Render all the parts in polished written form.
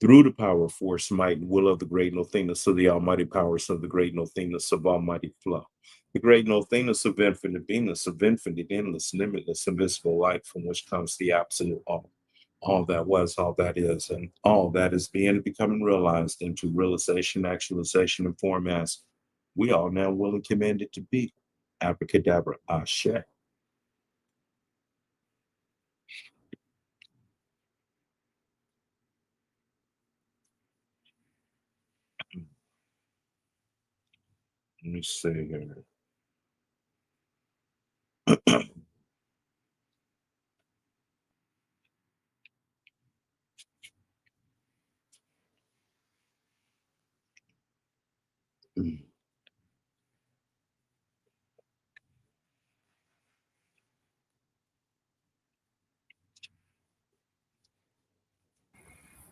through the power, force, might, and will of the great nothingness of the almighty powers of the great nothingness of almighty flow. The great nothingness of infinite beingness, of infinite, endless, limitless, invisible light, from which comes the absolute all that was, all that is, and all that is being and becoming realized into realization, actualization, and form as we are now will and commanded to be. Abracadabra, Ashe. Let me see here.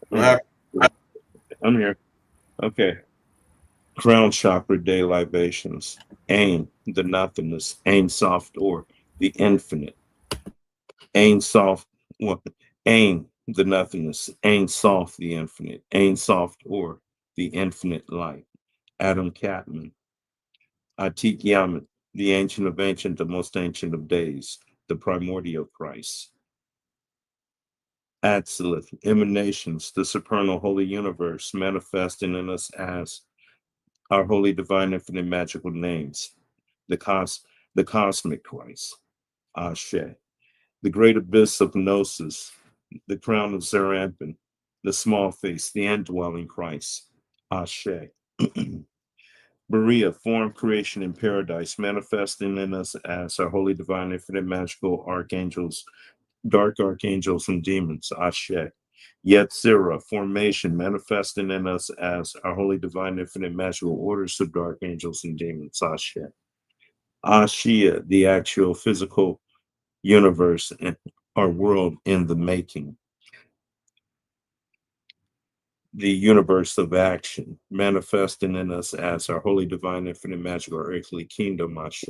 What Mm, happened? I'm here. Okay. Crown chakra day libations. Ain, the nothingness. Ain soft or the infinite. Ain soft. What? Ain, the nothingness. Ain soft, the infinite. Ain soft or the infinite light. Adam Catman. Atik Yaman, the ancient of ancient, the most ancient of days. The primordial Christ. Absolute emanations, the supernal holy universe manifesting in us as our holy divine infinite magical names, the the cosmic Christ, Ashe, the great abyss of Gnosis, the crown of Zerampin, the small face, the indwelling Christ, Ashe. Maria, form, creation, and paradise, manifesting in us as our holy divine infinite magical archangels, dark archangels and demons, Ashe. Yetzirah, formation, manifesting in us as our holy divine infinite magical orders of dark angels and demons, Ashe. Ashia, the actual physical universe and our world in the making, the universe of action, manifesting in us as our holy divine infinite magical earthly kingdom, Ashe.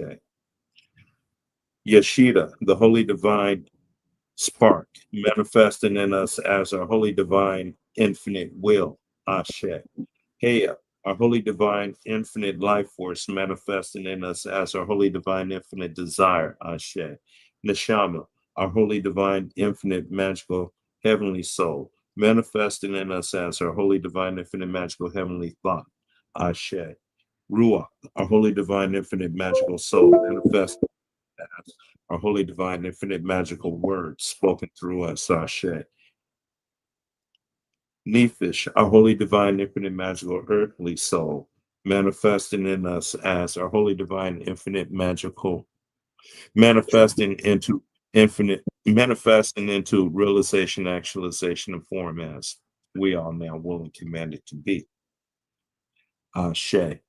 Yeshida, the holy divine spark, manifesting in us as our holy divine infinite will, Ashe. Hea, our holy divine infinite life force, manifesting in us as our holy divine infinite desire, Ashe. Neshama, our holy divine infinite magical heavenly soul, manifesting in us as our holy divine infinite magical heavenly thought, Ashe. Ruach, our holy divine infinite magical soul, manifesting as our holy divine infinite magical words spoken through us, Ashe. Nephish, our holy divine infinite magical earthly soul, manifesting in us as our holy divine infinite magical, manifesting into manifesting into realization, actualization, and form as we are now willing commanded to be. Ashe.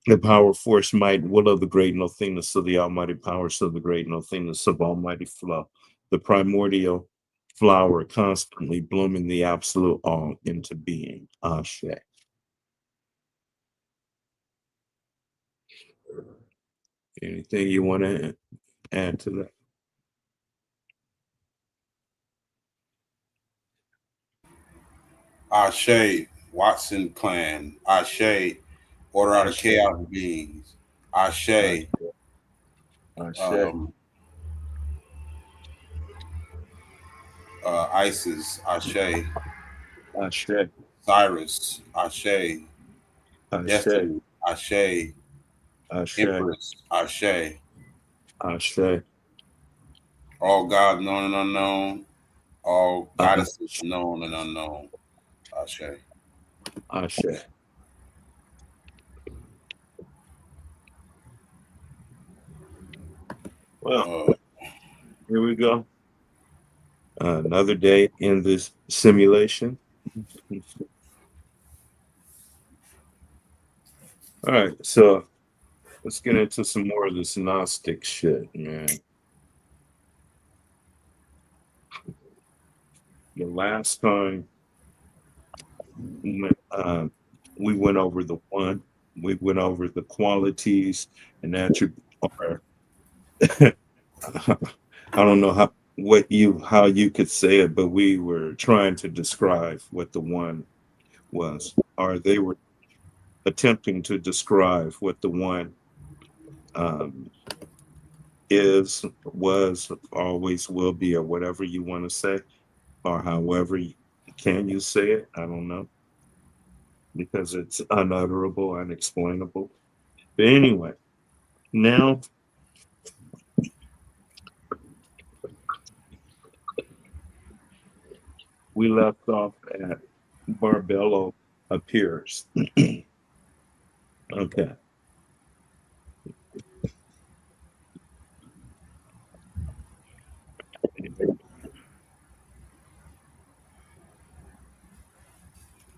The power, force, might, will of the great nothingness of the almighty powers of the great nothingness of almighty flow, the primordial flower constantly blooming the absolute all into being. Ashe. Anything you want to add to that? Ashe, Watson clan. Ashe, order out of Ashe. chaos beings. Ashe, Ashe. Ashe. um, Isis. Ashe, Ashe. Cyrus. Ashe, Ashe. Destiny. Ashe, Ashe. Empress. Ashe, Ashe. all gods known and unknown. All Ashe. goddesses known and unknown. Ashe. Ashe. Well, Uh, here we go. Another day in this simulation. All right, so let's get into some more of this Gnostic shit, man. The last time we went over the one, we went over the qualities and attributes. I don't know how. what you how you could say it, but we were trying to describe what the one was, or they were attempting to describe what the one um, is, was, always will be, or whatever you want to say, or however can you say it? I don't know because it's unutterable, unexplainable. But anyway, now we left off at Barbello appears. Okay.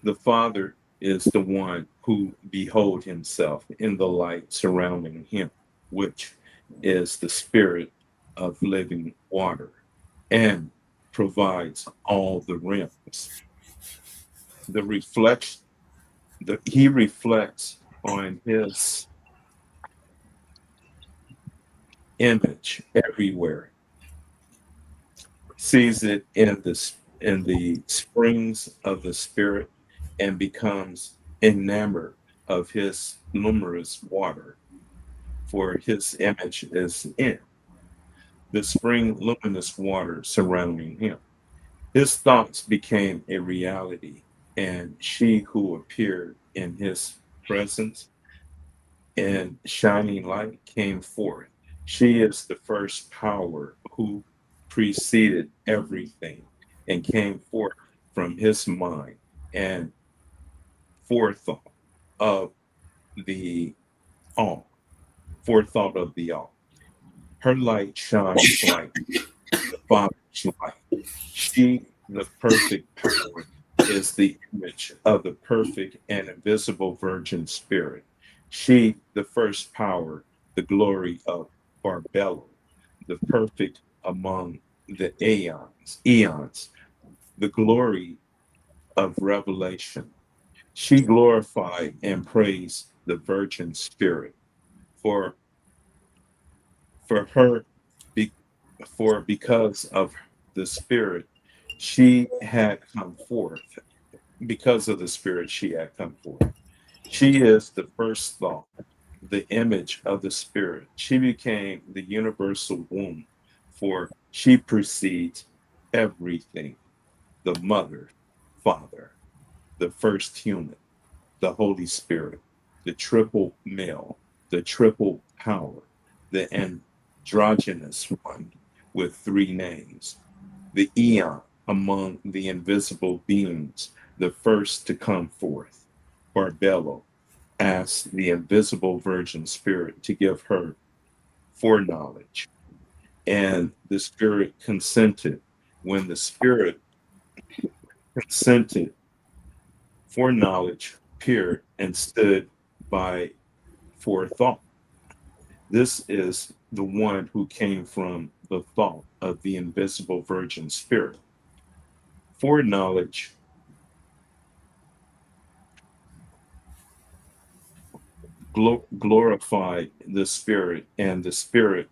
The Father is the one who behold himself in the light surrounding him, which is the spirit of living water and provides all the realms. The reflection he reflects on his image everywhere, sees it in the springs of the spirit and becomes enamored of his luminous water, for his image is in the spring luminous water surrounding him. His thoughts became a reality, and she who appeared in his presence in shining light came forth. She is the first power who preceded everything and came forth from his mind and forethought of the all, forethought of the all. Her light shines like the Father's light. She, the perfect power, is the image of the perfect and invisible Virgin Spirit. She, the first power, the glory of Barbello, the perfect among the eons, the glory of revelation. She glorified and praised the Virgin Spirit for for her be, for because of the Spirit she had come forth. Because of the Spirit she had come forth. She is the first thought, the image of the Spirit. She became the universal womb, for she precedes everything, the mother, father, the first human, the Holy Spirit, the triple male, the triple power, the androgynous one with three names, the eon among the invisible beings, the first to come forth. Barbello asked the invisible Virgin Spirit to give her foreknowledge, and the Spirit consented. When the Spirit consented, foreknowledge appeared and stood by forethought. This is the one who came from the thought of the invisible Virgin Spirit. Foreknowledge glorified the Spirit, and the Spirit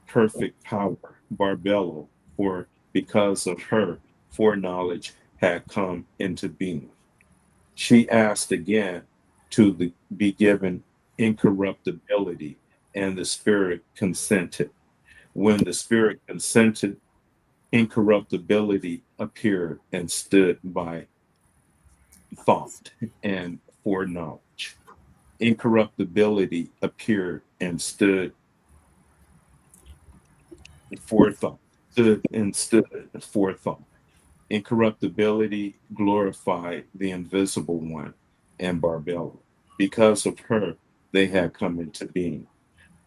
perfect power, Barbello, for because of her foreknowledge had come into being. She asked again be given incorruptibility, and the Spirit consented. When the Spirit consented, incorruptibility appeared and stood by thought and foreknowledge. Incorruptibility appeared and stood forethought, stood forethought. Incorruptibility glorified the invisible one and Barbello. Because of her, they had come into being.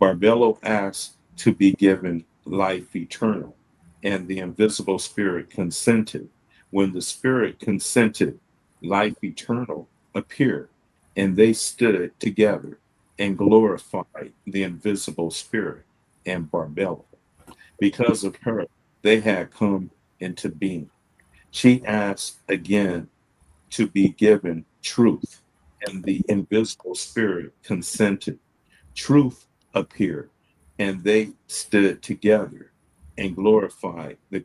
Barbello asked to be given life eternal, and the invisible spirit consented. When the spirit consented, life eternal appeared, and they stood together and glorified the invisible spirit and Barbello. Because of her, they had come into being. She asked again to be given truth, and the invisible spirit consented. Truth appeared, and they stood together and glorify the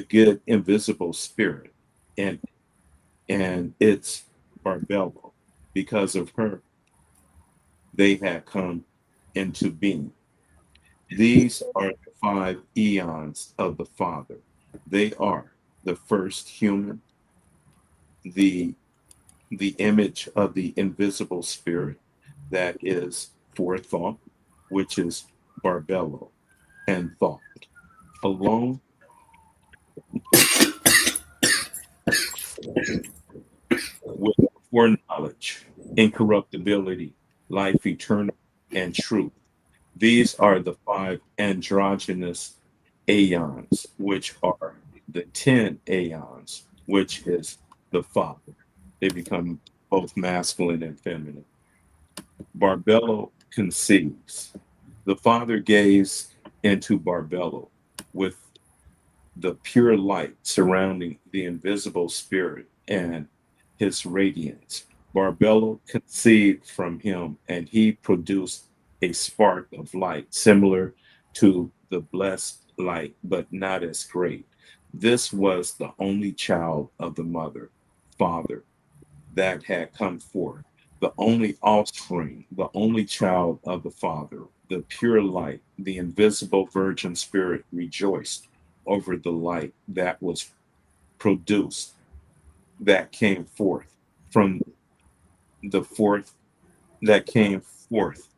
good invisible spirit, and its Barbello. Because of her, they had come into being. These are the five eons of the Father. They are the first human, the image of the invisible spirit that is forethought, which is Barbello, and thought, along with foreknowledge, incorruptibility, life eternal, and truth. These are the five androgynous aeons, which are the 10 aeons, which is the Father. They become both masculine and feminine. Barbello conceives. The Father gazed into Barbello with the pure light surrounding the invisible spirit and his radiance. Barbello conceived from him, and he produced a spark of light similar to the blessed light, but not as great. This was the only child of the mother, father, that had come forth, the only offspring, the only child of the Father, the pure light, the invisible virgin spirit rejoiced over the light that was produced, that came forth from the fourth, that came forth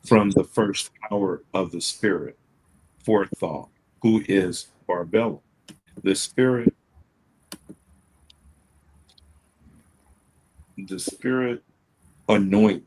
from the first power of the spirit, forethought, who is Barbella. The spirit, the spirit anoint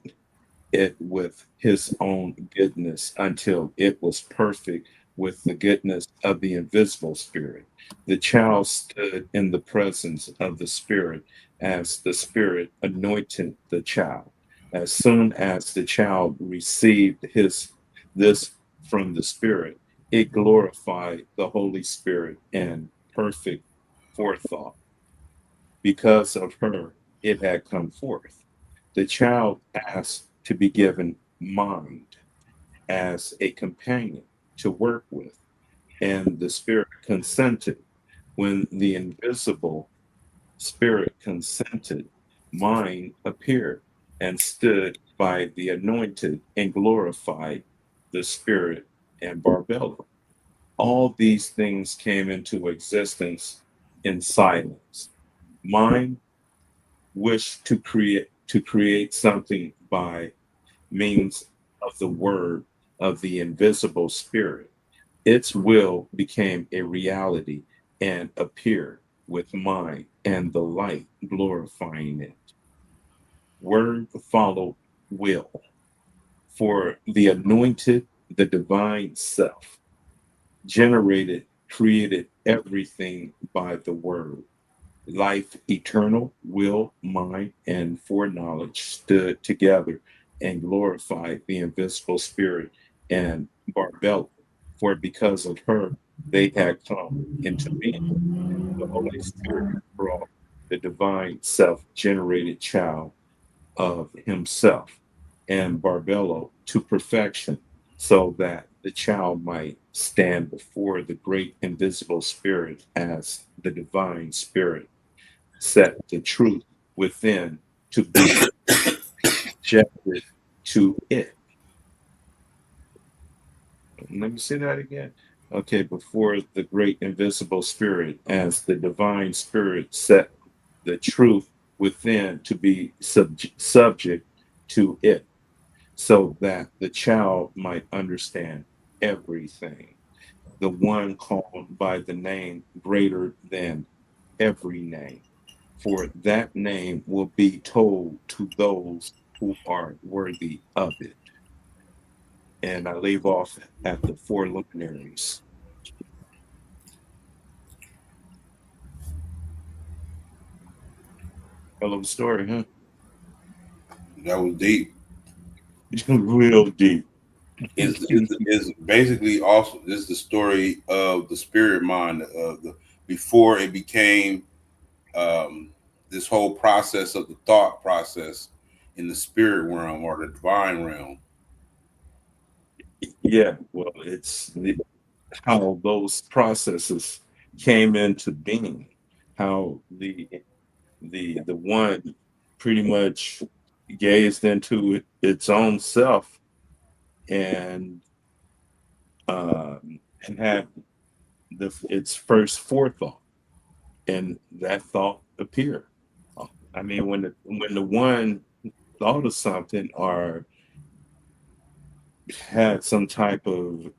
it with his own goodness until it was perfect with the goodness of the invisible spirit. The child stood in the presence of the spirit as the spirit anointed the child. As soon as the child received his this from the spirit, it glorified the Holy Spirit in perfect forethought. Because of her, it had come forth. The child asked to be given mind as a companion to work with, and the spirit consented. When the invisible spirit consented, mind appeared and stood by the anointed and glorified the spirit and Barbella. All these things came into existence in silence. Mind wished to create something by means of the word of the invisible spirit. Its will became a reality and appeared with mind and the light glorifying it. Word followed will. For the anointed, the divine self created everything by the word. Life eternal, will, mind, and foreknowledge stood together and glorified the invisible spirit and Barbella. For because of her, they had come into being. The Holy Spirit brought the divine self generated child of himself and Barbello to perfection so that the child might stand before the great invisible spirit as the divine spirit set the truth within to be projected to it. Let me say that again. Okay, before the great invisible spirit, as the divine spirit set the truth within to be subject to it, so that the child might understand everything. The one called by the name greater than every name, for that name will be told to those who are worthy of it. And I leave off at the four luminaries. Hell of a story, huh? That was deep. Real deep. Is basically also this is the story of the spirit mind of the before it became um, this whole process of the thought process in the spirit realm or the divine realm. Yeah, well, how those processes came into being, how the one pretty much gazed into its own self and and had its first forethought, and that thought appeared. I mean, when the one thought of something or had some type of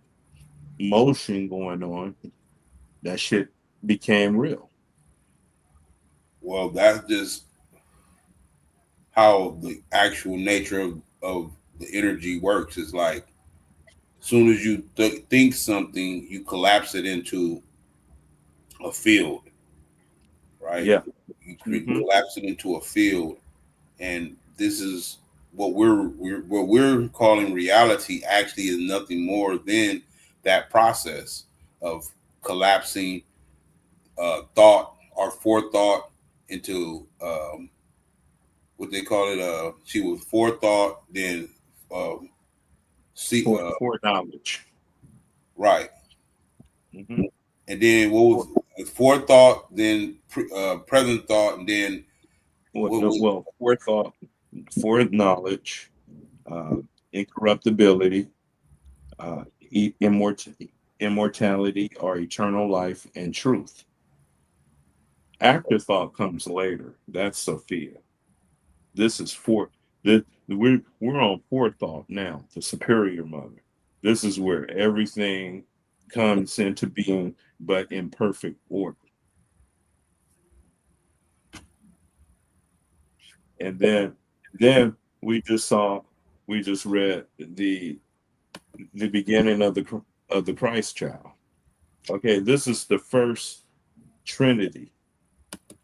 motion going on, that shit became real. Well, that's just how the actual nature of the energy works. Is like as soon as you think something, you collapse it into a field, right? Yeah. You Hmm. collapse it into a field, and this is what we're calling reality. Actually, is nothing more than that process of collapsing thought or forethought into what they call it. She was forethought, then um, see, For knowledge. right, Hmm. and then what was forethought, then present thought, and then what was Well, forethought, for knowledge, uh, incorruptibility, immortality or eternal life, and truth. Afterthought comes later. That's Sophia. This is we're on forethought now, the superior mother. This is where everything comes into being, but in perfect order. And then we just read the beginning of the Christ child. Okay, this is the first Trinity.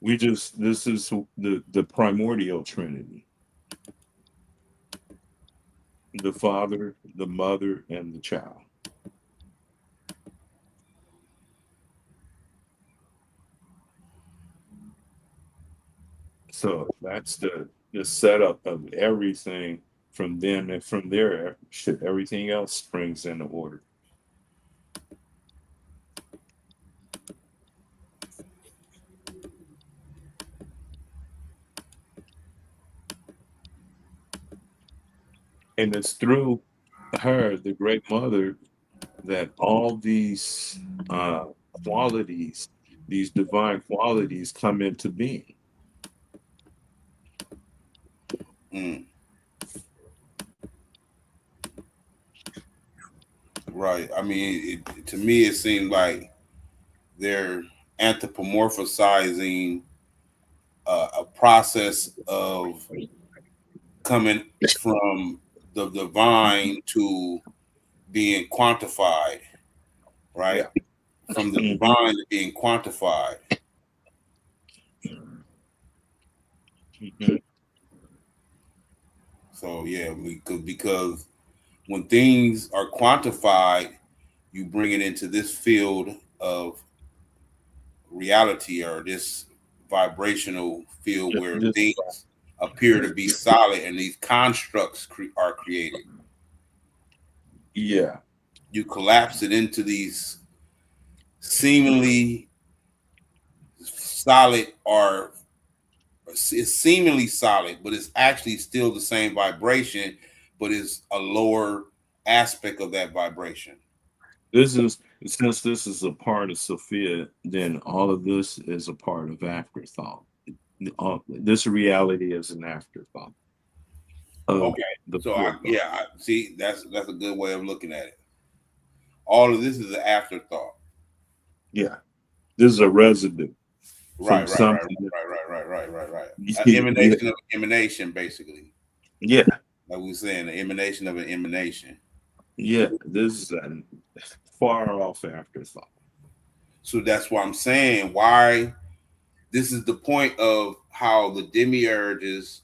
This is the primordial Trinity: the Father, the Mother, and the child. So that's the setup of everything from then, and from there, shit, everything else springs into order. And it's through her, the great mother, that all these qualities, these divine qualities, come into being. mm, right. I mean, to me, it seemed like they're anthropomorphizing a process of coming from the divine to being quantified, right? Yeah. From the Hmm. divine to being quantified. Hmm. So yeah, because when things are quantified, you bring it into this field of reality or this vibrational field where This, things appear to be solid and these constructs are created. yeah, You collapse it into these seemingly solid or it's seemingly solid, but it's actually still the same vibration, but it's a lower aspect of that vibration. this is since this is a part of Sophia, then all of this is a part of afterthought. This reality is an afterthought of Okay, the so forethought. I see that's a good way of looking at it. All of this is an afterthought. Yeah, this is a residue from Right, right, right, something. right, right, right, right, right, right. An Yeah, emanation of an emanation, basically. yeah, Like we were saying, the emanation of an emanation. yeah. This is a far off afterthought. So that's why I'm saying why this is the point of how the demiurges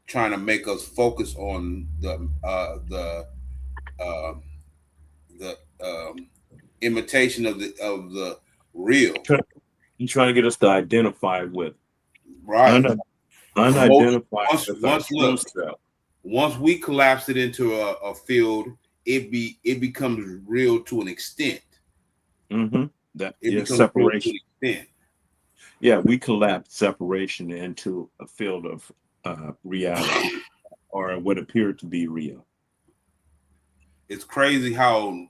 trying to make us focus on uh, the imitation of the real. You trying to get us to identify with Right. un, Most unidentified once with our once true look self. once we collapse it into a field it becomes real to an extent. Mm-hmm. That It yeah, becomes real to an separation. extent. Yeah, we collapse separation into a field of reality or what appeared to be real. It's crazy how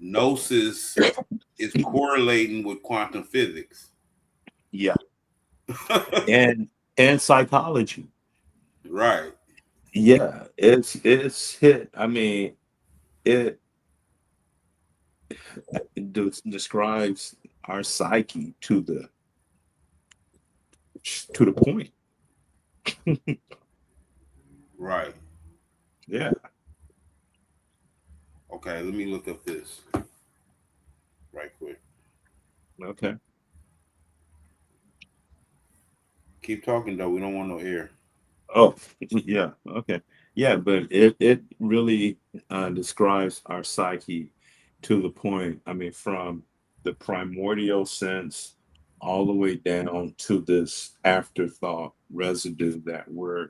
gnosis is correlating with quantum physics. Yeah, and psychology. Right. Yeah, it's hit. I mean, it, describes our psyche to the point. Right. Yeah. Okay, let me look up this right quick. Okay. Keep talking though. We don't want no air. Oh, yeah. Okay. Yeah, but it really describes our psyche to the point. I mean, from the primordial sense all the way down to this afterthought residue that we're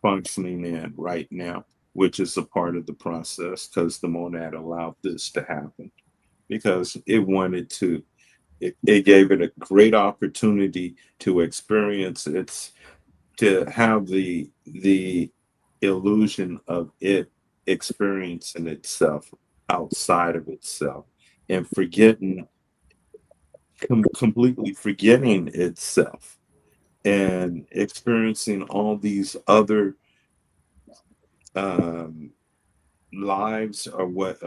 functioning in right now, which is a part of the process because the monad allowed this to happen because it wanted to. It gave it a great opportunity to experience its to have the illusion of it experiencing itself outside of itself and forgetting completely forgetting itself and experiencing all these other um, lives or what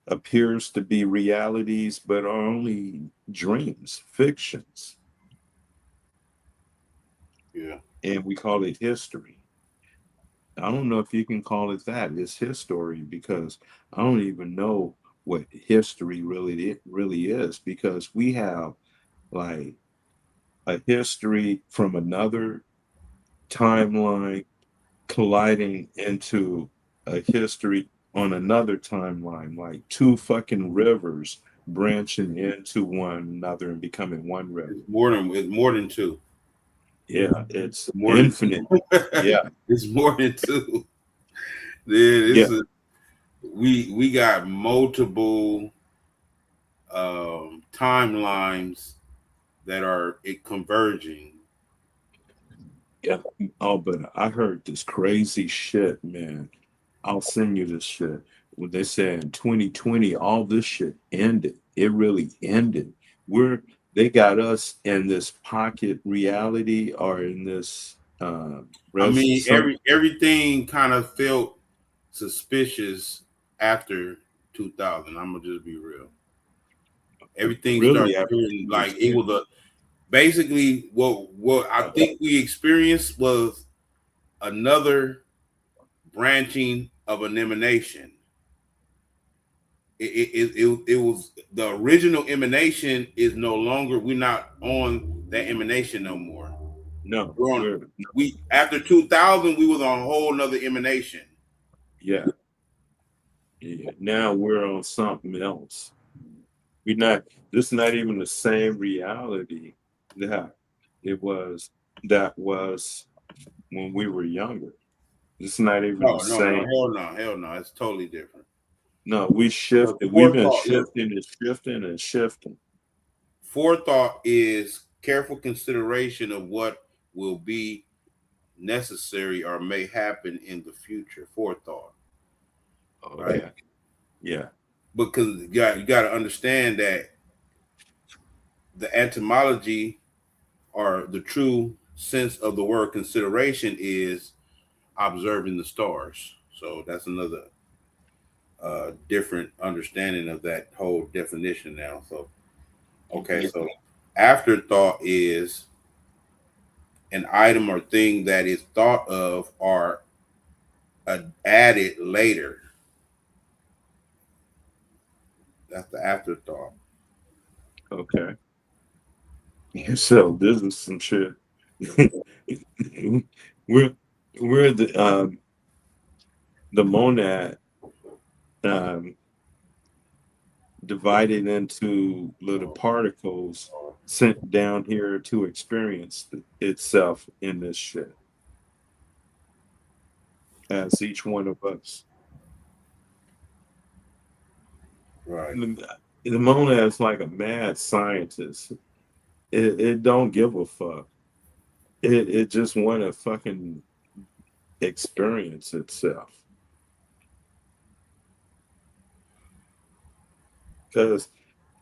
appears to be realities but are only dreams, fictions, Yeah. and we call it history. I don't know if you can call it that. It's history because I don't even know what history really is because we have like a history from another timeline colliding into a history on another timeline, like two fucking rivers branching into one another and becoming one river. It's more than two. Yeah, it's More than infinite. two. Yeah, It's more than two. Then yeah, this is we got multiple timelines that are it converging. yeah. Oh, but I heard this crazy shit, man. I'll send you this shit. When they said in 2020, all this shit ended. It really ended. We're They got us in this pocket reality or in this I mean, some everything kind of felt suspicious after 2000. I'm gonna just be real. Everything really started after feeling like it 2020. was a basically what I think we experienced was another branching of an emanation. It was the original emanation is no longer, we're not on that emanation no more. No, We're on we're we after 2000 we was on a whole nother emanation. yeah, yeah. Now we're on something else. We're not. This is not even the same reality that it was. That was when we were younger. It's not even the No, same. hell no. It's totally different. No, we But shifted. We've been forethought, look, shifting and shifting and shifting. forethought is careful consideration of what will be necessary or may happen in the future. Forethought, Oh right? yeah, yeah. Because you got to understand that the etymology or the true sense of the word consideration is observing the stars. So that's another different understanding of that whole definition now. So okay, Mhm. so afterthought is an item or thing that is thought of or added later. That's the afterthought. Okay. So this is some shit. we're we're the monad um, divided into little particles sent down here to experience itself in this shit as each one of us. Right. The Mona is like a mad scientist. It don't give a fuck. It just want to fucking experience itself because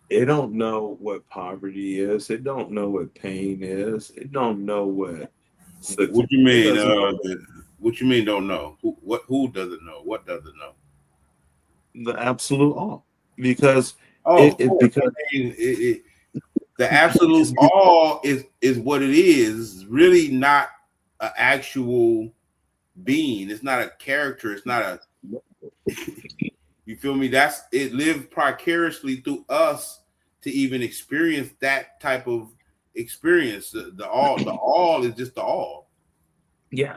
it don't know what poverty is. It don't know what pain is. It don't know what What you it mean? doesn't know What you mean? Don't know who? What? Who doesn't know? What doesn't know? the absolute all because Oh, because I mean, the it's absolute all is what it is. It's really not an actual being. It's not a character. It's not a. You feel me? That's it. Lives precariously through us to even experience that type of experience. The all is just the all. yeah,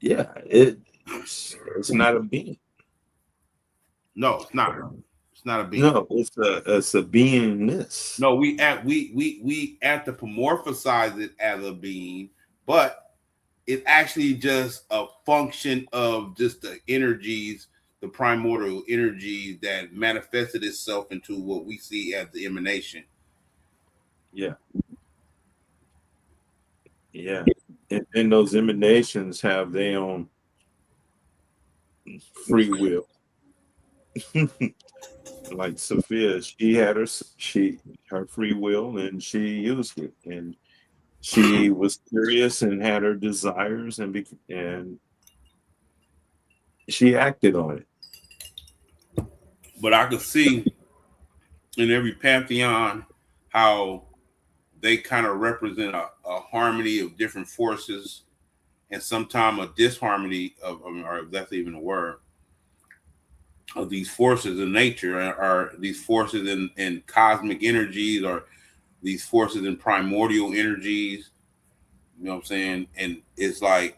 yeah. It's not a being. No, it's not. It's not a being. No, it's a beingness. No, we anthropomorphize it as a being, but it's actually just a function of just the energies, the primordial energies that manifested itself into what we see as the emanation. Yeah, yeah. And those emanations have their own free will. Like Sophia, she had her free will and she used it, and she was curious and had her desires and she acted on it. But I could see in every pantheon how they kind of represent a harmony of different forces and sometimes a disharmony of, or if that's even a word, of these forces in nature are these forces in cosmic energies or these forces in primordial energies. You know what I'm saying? And it's like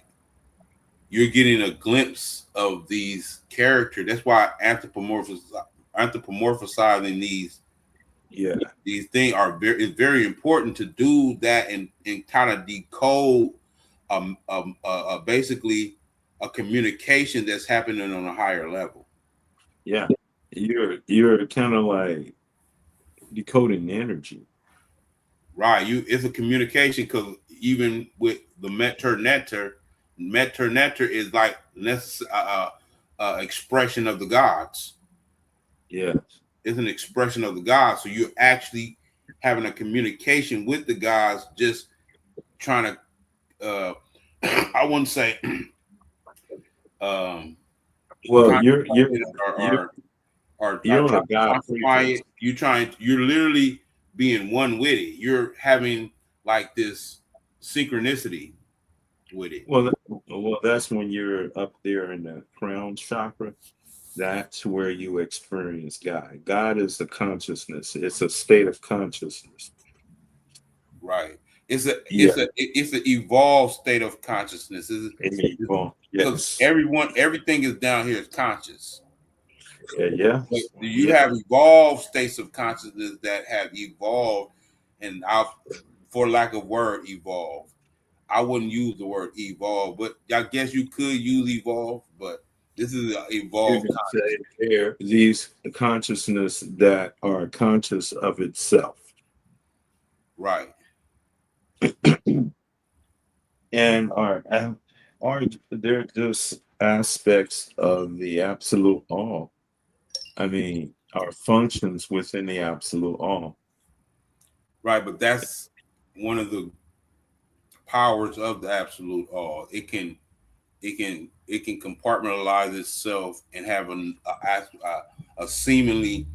you're getting a glimpse of these characters. That's why anthropomorphizing Yeah, these things are very it's very important to do that and kind of decode basically a communication that's happening on a higher level. yeah. You're kind of like decoding energy. Right. You it's a communication because even with the meter netter is like expression of the gods. Yeah, It's an expression of the gods. So you're actually having a communication with the gods, just trying to I wouldn't say um well, quantify it you're or you're on try a to God quantify it. frequency. You're literally being one with it. You're having like this synchronicity with it. Well, that's when you're up there in the crown chakra. That's where you experience God. God is the consciousness. It's a state of consciousness. Right. Yeah, It's an evolved state of consciousness. well, Because yes, everything is down here is conscious. yeah, yeah, But you yeah. have evolved states of consciousness that have evolved, and I, for lack of word, evolve. I wouldn't use the word evolve, but I guess you could use evolve. But this is an You evolved can consciousness, say there these consciousness that are conscious of itself, right? and are they're just aspects of the absolute all. I mean, are functions within the absolute all. Right, but that's one of the powers of the absolute all. It can compartmentalize itself and have a seemingly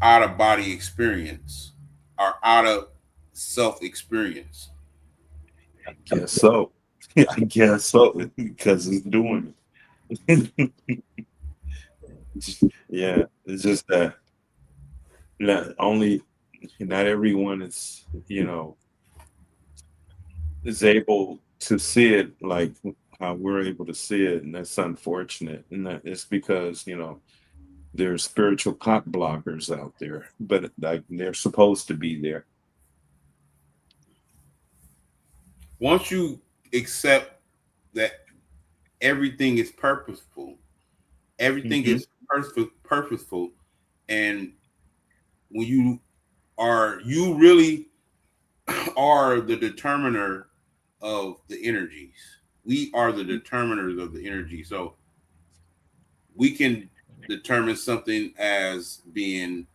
out of body experience or out of self experience. I guess so. I guess so because it's doing it. Yeah, it's just that not everyone is able to see it like how we're able to see it, and that's unfortunate. And that it's because there's spiritual cock blockers out there, but like they're supposed to be there. Once you accept that everything is purposeful, everything Hmm. is purposeful, and when you really are the determiner of the energies. We are the determiners of the energy. So we can determine something as being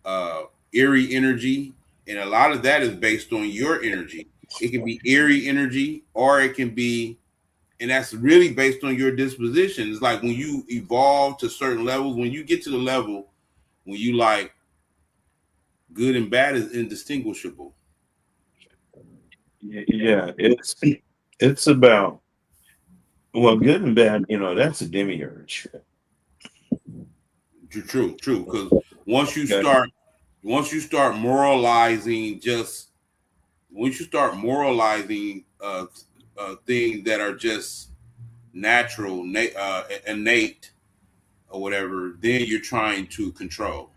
uh, eerie energy, and a lot of that is based on your energy. It can be eerie energy, or it can be, and that's really based on your disposition. It's like when you evolve to certain levels, when you get to the level when you like good and bad is indistinguishable. Yeah, it's about, well, good and bad. That's a demiurge. True, true. Because once you Okay. start, once you start moralizing, just once you start moralizing things that are just natural, innate, or whatever, then you're trying to control.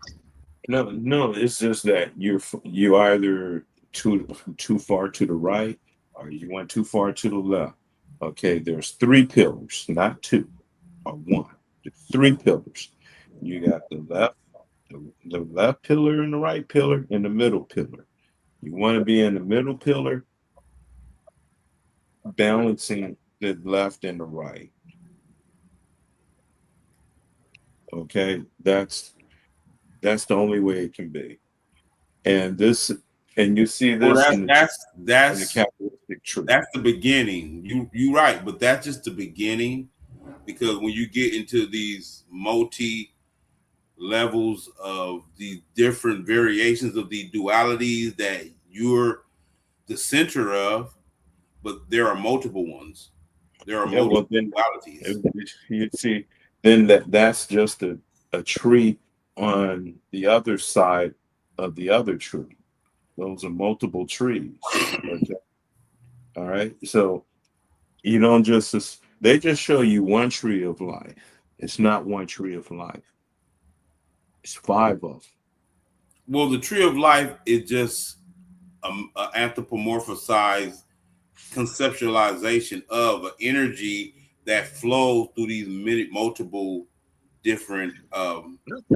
No, no, it's just that you either too far to the right or you went too far to the left. Okay, there's three pillars, not two or one. There's three pillars. You got the left pillar and the right pillar and the middle pillar. You want to be in the middle pillar, balancing the left and the right. Okay, that's the only way it can be. And this, and you see Well, this in the that's capitalistic tree. that's the beginning. You right, but that's just the beginning, because when you get into these multi levels of the different variations of the dualities that you're the center of, but there are multiple ones. There are Yeah, multiple well then dualities. you see, then that's just a tree on the other side of the other tree. Those are multiple trees. Okay. All right. So you don't they just show you one tree of life. It's not one tree of life. It's five of them. Well, the tree of life is just an anthropomorphized conceptualization of an energy that flows through these multiple different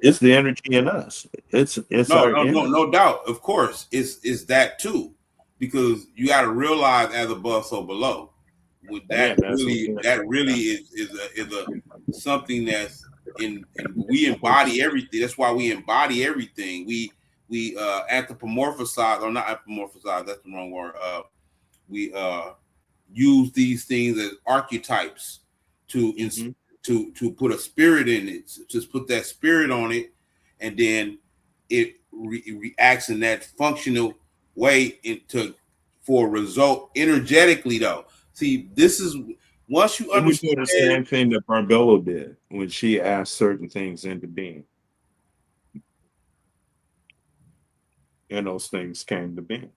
It's the energy in us. It's no, our no, no, energy. no doubt. Of course, it's that too, because you got to realize as above, so below. With Yeah, that's what that really is a something that's in we embody everything. That's why we embody everything. We anthropomorphize, or not anthropomorphize. That's the wrong word. We use these things as archetypes to Mhm. to put a spirit in it, just put that spirit on it, and then it reacts in that functional way into for a result energetically. Though, see, this is once you And we do the understand. same thing that Barbella did when she asked certain things into being, and those things came to being.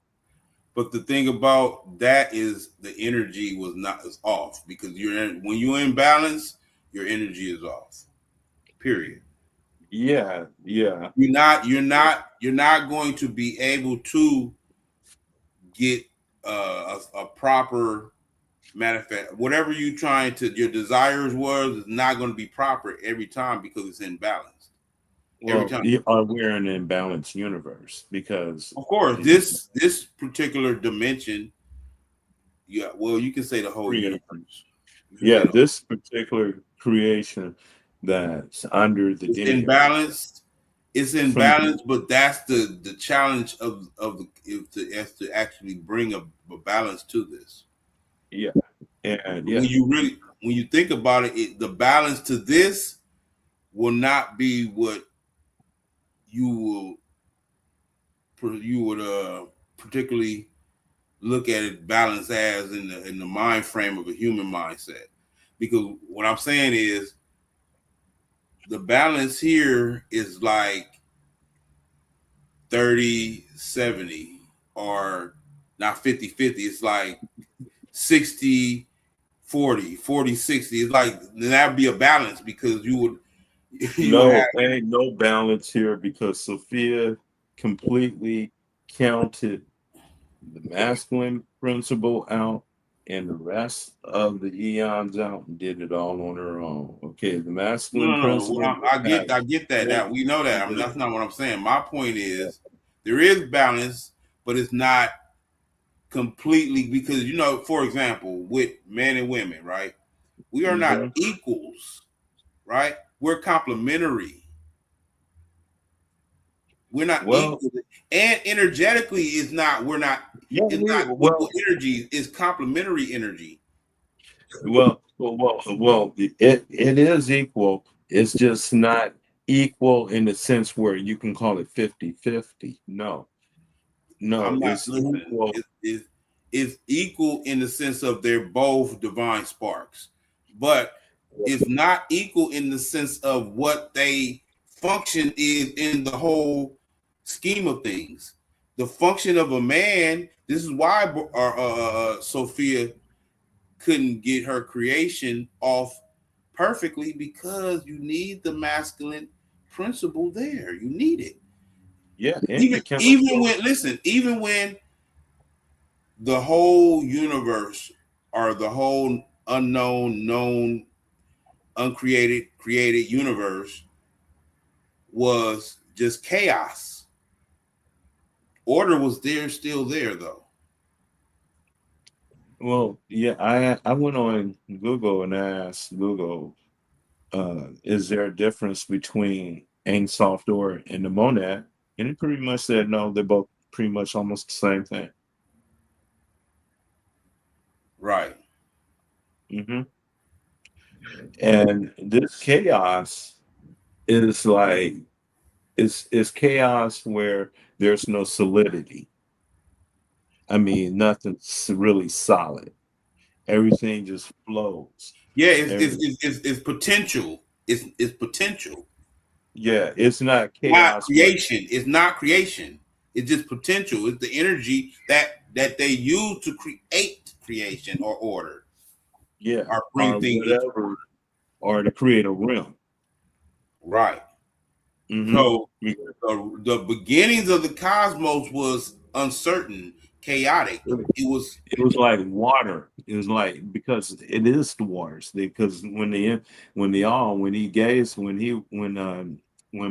But the thing about that is the energy was not is off, because when you're in balance, your energy is off. Period. Yeah, yeah. You're not going to be able to get a proper manifest whatever you trying to your desires was is not going to be proper every time, because it's imbalanced every Well, time. we're in an imbalanced universe because Of course, it- this particular dimension, yeah, well, you can say the whole creation. universe. You can say Yeah, the this particular creation that's under the it's demiurge. imbalanced. It's From imbalanced, but that's the challenge of the if to has to actually bring a balance to this. yeah, and When yeah, you really when you think about it, the balance to this will not be what you you would particularly look at it balance as in the mind frame of a human mindset. Because what I'm saying is the balance here is like 30-70, or not 50-50. It's like 60-40, 40-60. It's like that'd be a balance, because you would you would have no, ain't no balance here because Sophia completely counted the masculine principle out and the rest of the eons out and did it all on her own. Okay, the No, masculine no, no. principle I get that. That we know that. I mean, that's not what I'm saying. My point is, there is balance, but it's not completely because for example, with men and women, right? We are not hmm equals, right? We're complementary. We're not Well, equal, and energetically is not. We're not. yeah, It's not equal energy. It's complementary energy. it is equal. It's just not equal in the sense where you can call it 50-50. No, no, I'm not it's listen. equal. It's equal in the sense of they're both divine sparks, but it's not equal in the sense of what they function is in the whole scheme of things. The function of a man. This is why Sophia couldn't get her creation off perfectly because you need the masculine principle there. You need it. Yeah, and Even the even chemical. when listen, even when the whole universe or the whole unknown, known, uncreated, created universe was just chaos. Order was there, still there though. Well, yeah, I went on Google and asked Google, is there a difference between Ain soft door and the monad? And it pretty much said no, they're both pretty much almost the same thing. Right. hmm And this chaos is like it's chaos where there's no solidity. I mean, nothing's really solid. Everything just flows. Yeah, it's it's, Every, it's, it's, it's potential. It's potential. yeah, it's not Not chaos where creation. It's not creation. It's just potential. It's the energy that they use to create creation or order yeah, or bring or things into whatever, or to create a realm. right. hmm So the beginnings of the cosmos was uncertain, chaotic. It was It was like water. It was like because it is the waters. Because when he gazed when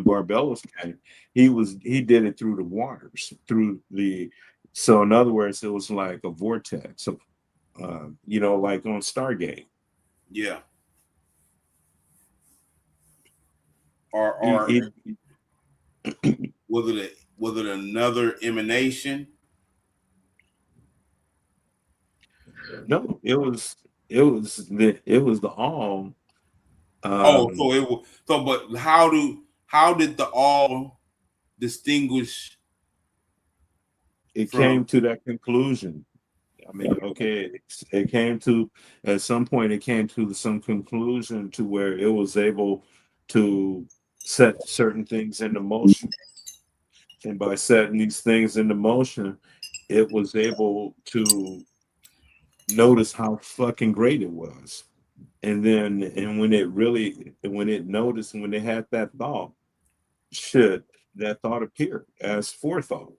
Barbelos came, he did it through the waters through the. So in other words, it was like a vortex of like on Stargate. yeah. Or He, was it another emanation? no, it was the all. Oh, Um, so it was so. But how did the all distinguish it from? came to that conclusion. I mean, okay, it came to at some point it came to some conclusion to where it was able to set certain things into motion. And by setting these things into motion, it was able to notice how fucking great it was. And when it noticed, when it had that thought, shit, that thought appeared as forethought.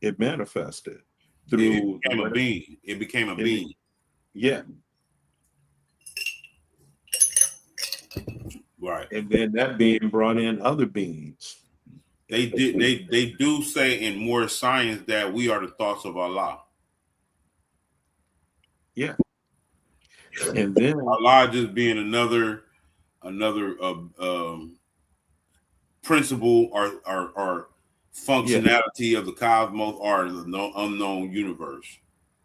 It manifested It through became a what being. It became a it, being. yeah. Right. And then that being brought in other beings. They do say in more science that we are the thoughts of Allah. Yeah. And then, Allah just being another principle or yeah, functionality of the cosmos or the unknown universe.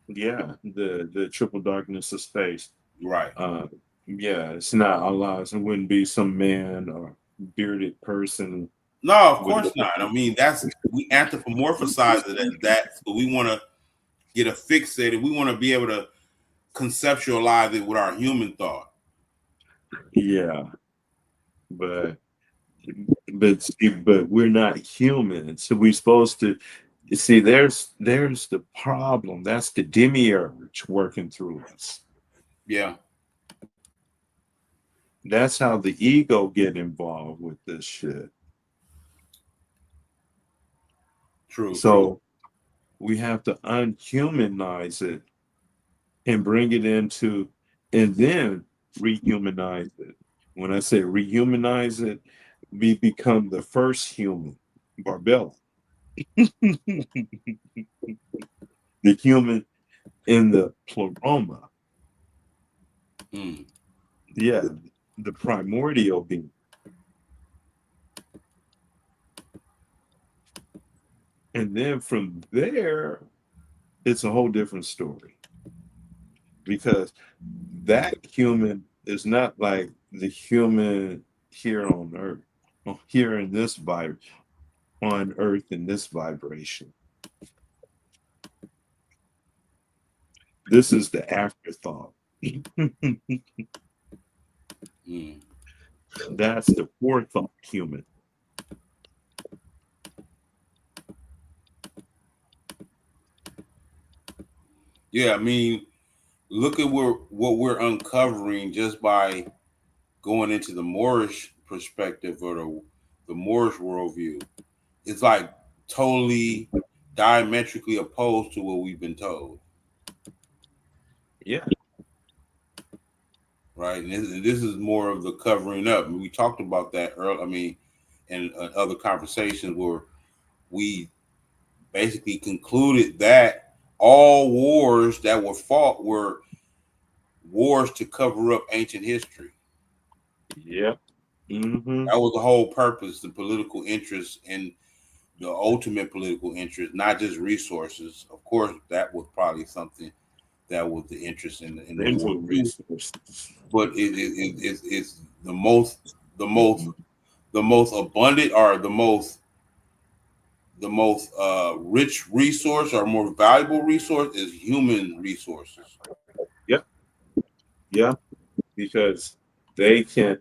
yeah, the triple darkness of space. Right. Uh, yeah, it's not Allah. It wouldn't be some man or bearded person No, of with course not. I mean, that's we anthropomorphize it as that. So we want to get a fixated. We want to be able to conceptualize it with our human thought. yeah, but but we're not human. So we're supposed to see there's the problem. That's the demiurge working through us. Yeah, That's how the ego get involved with this shit. true, true. So we have to unhumanize it and bring it into, and then rehumanize it. When I say rehumanize it, we become the first human, Barbell, the human in the pleroma. Mm. Yeah, the primordial being. And then from there, it's a whole different story because that human is not like the human here on earth, here in this vibe, on earth in this vibration. This is the afterthought. Mm. That's the forethought human. Yeah, I mean, look at what we're uncovering just by going into the Moorish perspective or the Moorish worldview. It's like totally diametrically opposed to what we've been told, Yeah. right? And this is more of the covering up. I mean, we talked about that earlier. I mean, in other conversations where we basically concluded that all wars that were fought were wars to cover up ancient history. Yep. Mm-hmm. That was the whole purpose, the political interest and the ultimate political interest, not just resources. Of course, that was probably something that was the interest in the war Mental too. resources. But it's the most the most abundant or the most rich resource or more valuable resource is human resources. Yep. Yeah. Because they can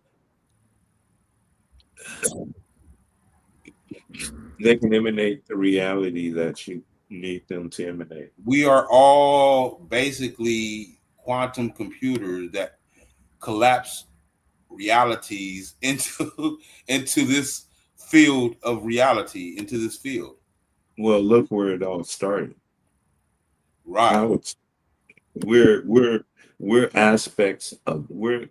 they can emanate the reality that you need them to emanate. We are all basically quantum computers that collapse realities into into this field of reality, into this field. Well, look where it all started. Right, How it's we're aspects of we're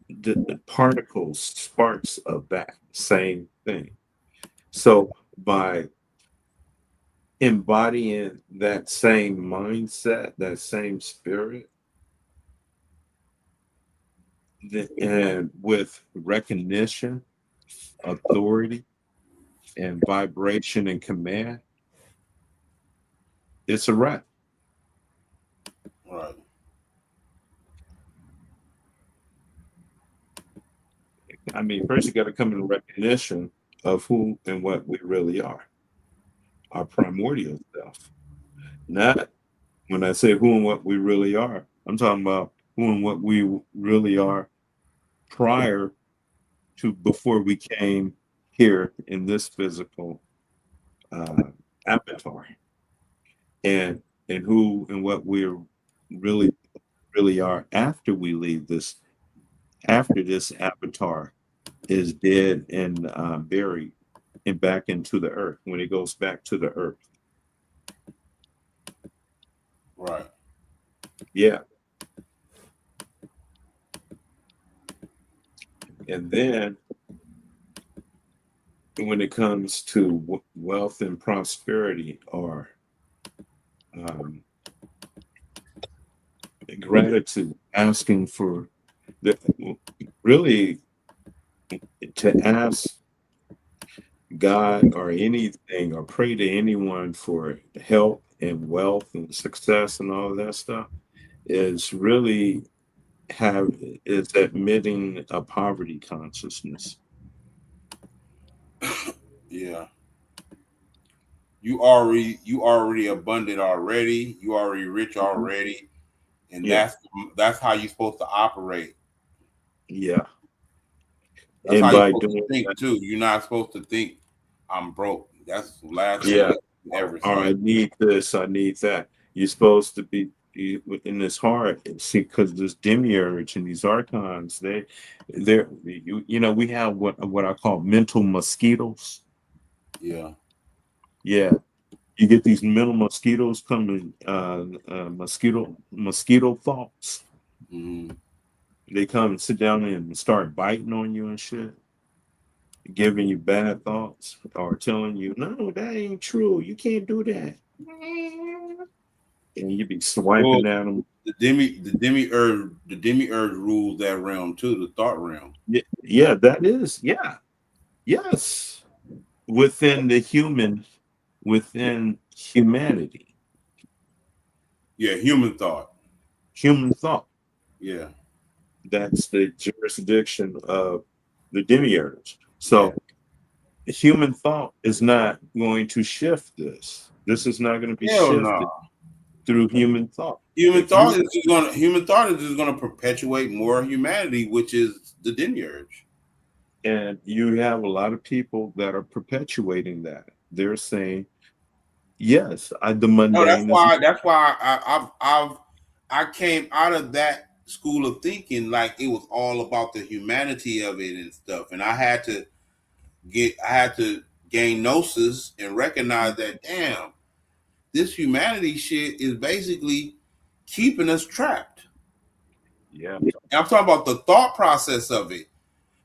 the particles, sparks of that same thing. So by embodying that same mindset, that same spirit, and with recognition, authority, and vibration and command, it's a wrap. right. I mean, first you got to come in recognition of who and what we really are, our primordial self. Not when I say who and what we really are, I'm talking about who and what we really are prior to before we came here in this physical uh, avatar, and who and what we're really really are after we leave this, after this avatar is dead and buried and back into the earth, when it goes back to the earth. Right. Yeah. And then when it comes to wealth and prosperity, or um, gratitude, asking for the, really, to ask God or anything or pray to anyone for help and wealth and success and all of that stuff is really have is admitting a poverty consciousness. Yeah. You already abundant already. You already rich Mhm. already, and Yeah, that's how you're supposed to operate. yeah. That's And how you're by supposed to doing think that, too. You're not supposed to think I'm broke. That's the last thing yeah, you ever or I think. need this, I need that. You're supposed to be within this heart. See, because this demiurge and these archons, they're we have what I call mental mosquitoes. Yeah. Yeah, You get these little mosquitoes coming, mosquito thoughts. Mm-hmm. They come and sit down and start biting on you and shit, giving you bad thoughts or telling you, no, that ain't true. You can't do that. And you be Well, swiping at them. the demiurge rules that realm too, the thought realm. Yeah, yeah, that is. Yeah. Yes. Within the human, within humanity, Yeah, human thought. human thought. Yeah, That's the jurisdiction of the demiurge. yeah. So human thought is not going to shift this. This is not going to be Hell no. shifted through human thought. If you Human thought is just gonna perpetuate more humanity, which is the demiurge. and you have a lot of people that are perpetuating that. They're saying, yes, the No, mundane is that's why I came out of that school of thinking like it was all about the humanity of it and stuff, and I had to gain gnosis and recognize that damn, this humanity shit is basically keeping us trapped. yeah, And I'm talking about the thought process of it.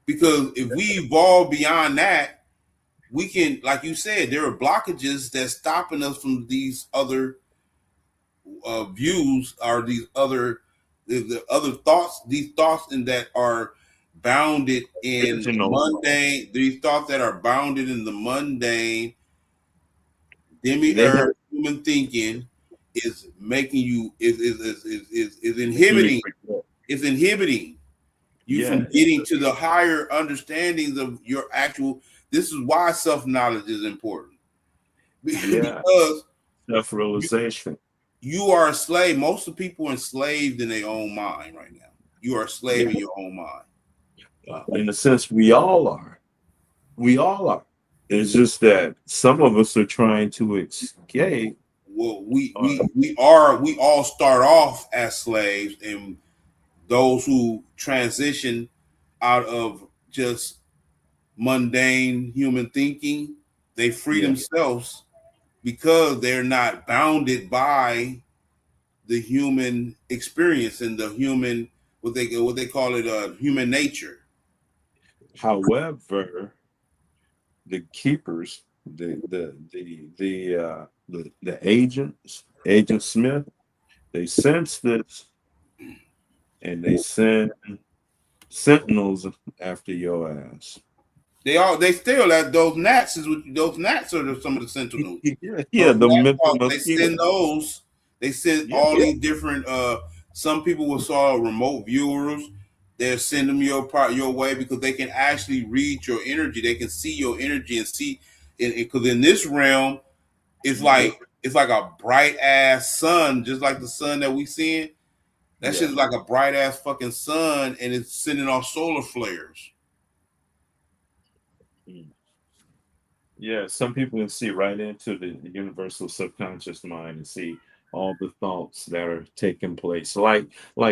Because if we evolve beyond that, we can, like you said, there are blockages that's stopping us from these other views or the other thoughts, these thoughts in that are bounded in original thoughts. mundane, these thoughts that are bounded in the mundane They have demiurge human thinking is making you is making you inhibiting forget. is inhibiting you from Yes, getting to the higher understandings of your actual. This is why self-knowledge is important. yeah, Because you, self-realization. you are a slave. Most of the people are enslaved in their own mind right now. You are a slave Yeah, in your own mind. in a sense, we all are. We all are. It's just that some of us are trying to escape. Well, Uh, we all start off as slaves, and those who transition out of just mundane human thinking, they free yeah, themselves because they're not bounded by the human experience and the human what they call it human nature. however, the keepers, the agents, Agent Smith, they sense this and they send sentinels after your ass. They still at those gnats is those gnats are some of the sentinels. Yeah, yeah, Those the gnats mental they send mosquitoes. those. They send Yeah, all these different. Some people will saw remote viewers. They'll send them your way because they can actually read your energy. They can see your energy and see because in this realm mhm, it's like a bright ass sun, just like the sun that we seeing. That shit yeah. is like a bright ass fucking sun, and it's sending off solar flares. Mm. Yeah, some people can see right into the universal subconscious mind and see all the thoughts that are taking place, like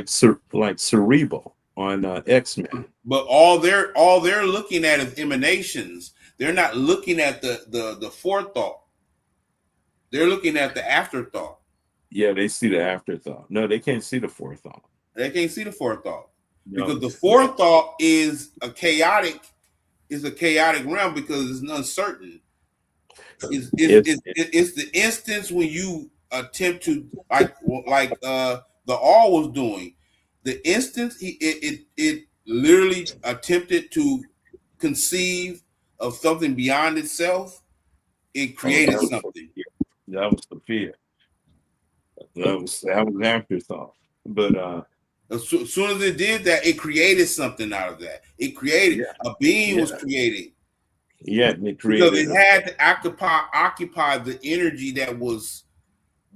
cerebral on X-Men. But all they're looking at is emanations. They're not looking at the forethought. They're looking at the afterthought. Yeah, they see the afterthought. No, they can't see the forethought. They can't see the forethought because No, the no. forethought is a chaotic realm because it's uncertain. It's It's the instance when you attempt to the all was doing. The instance it literally attempted to conceive of something beyond itself. It oh, created something. that was the fear. That was afterthought. But As soon as it did that, it created something out of that. It created yeah, a being was yeah, created yeah. And it because created it had to occupy the energy that was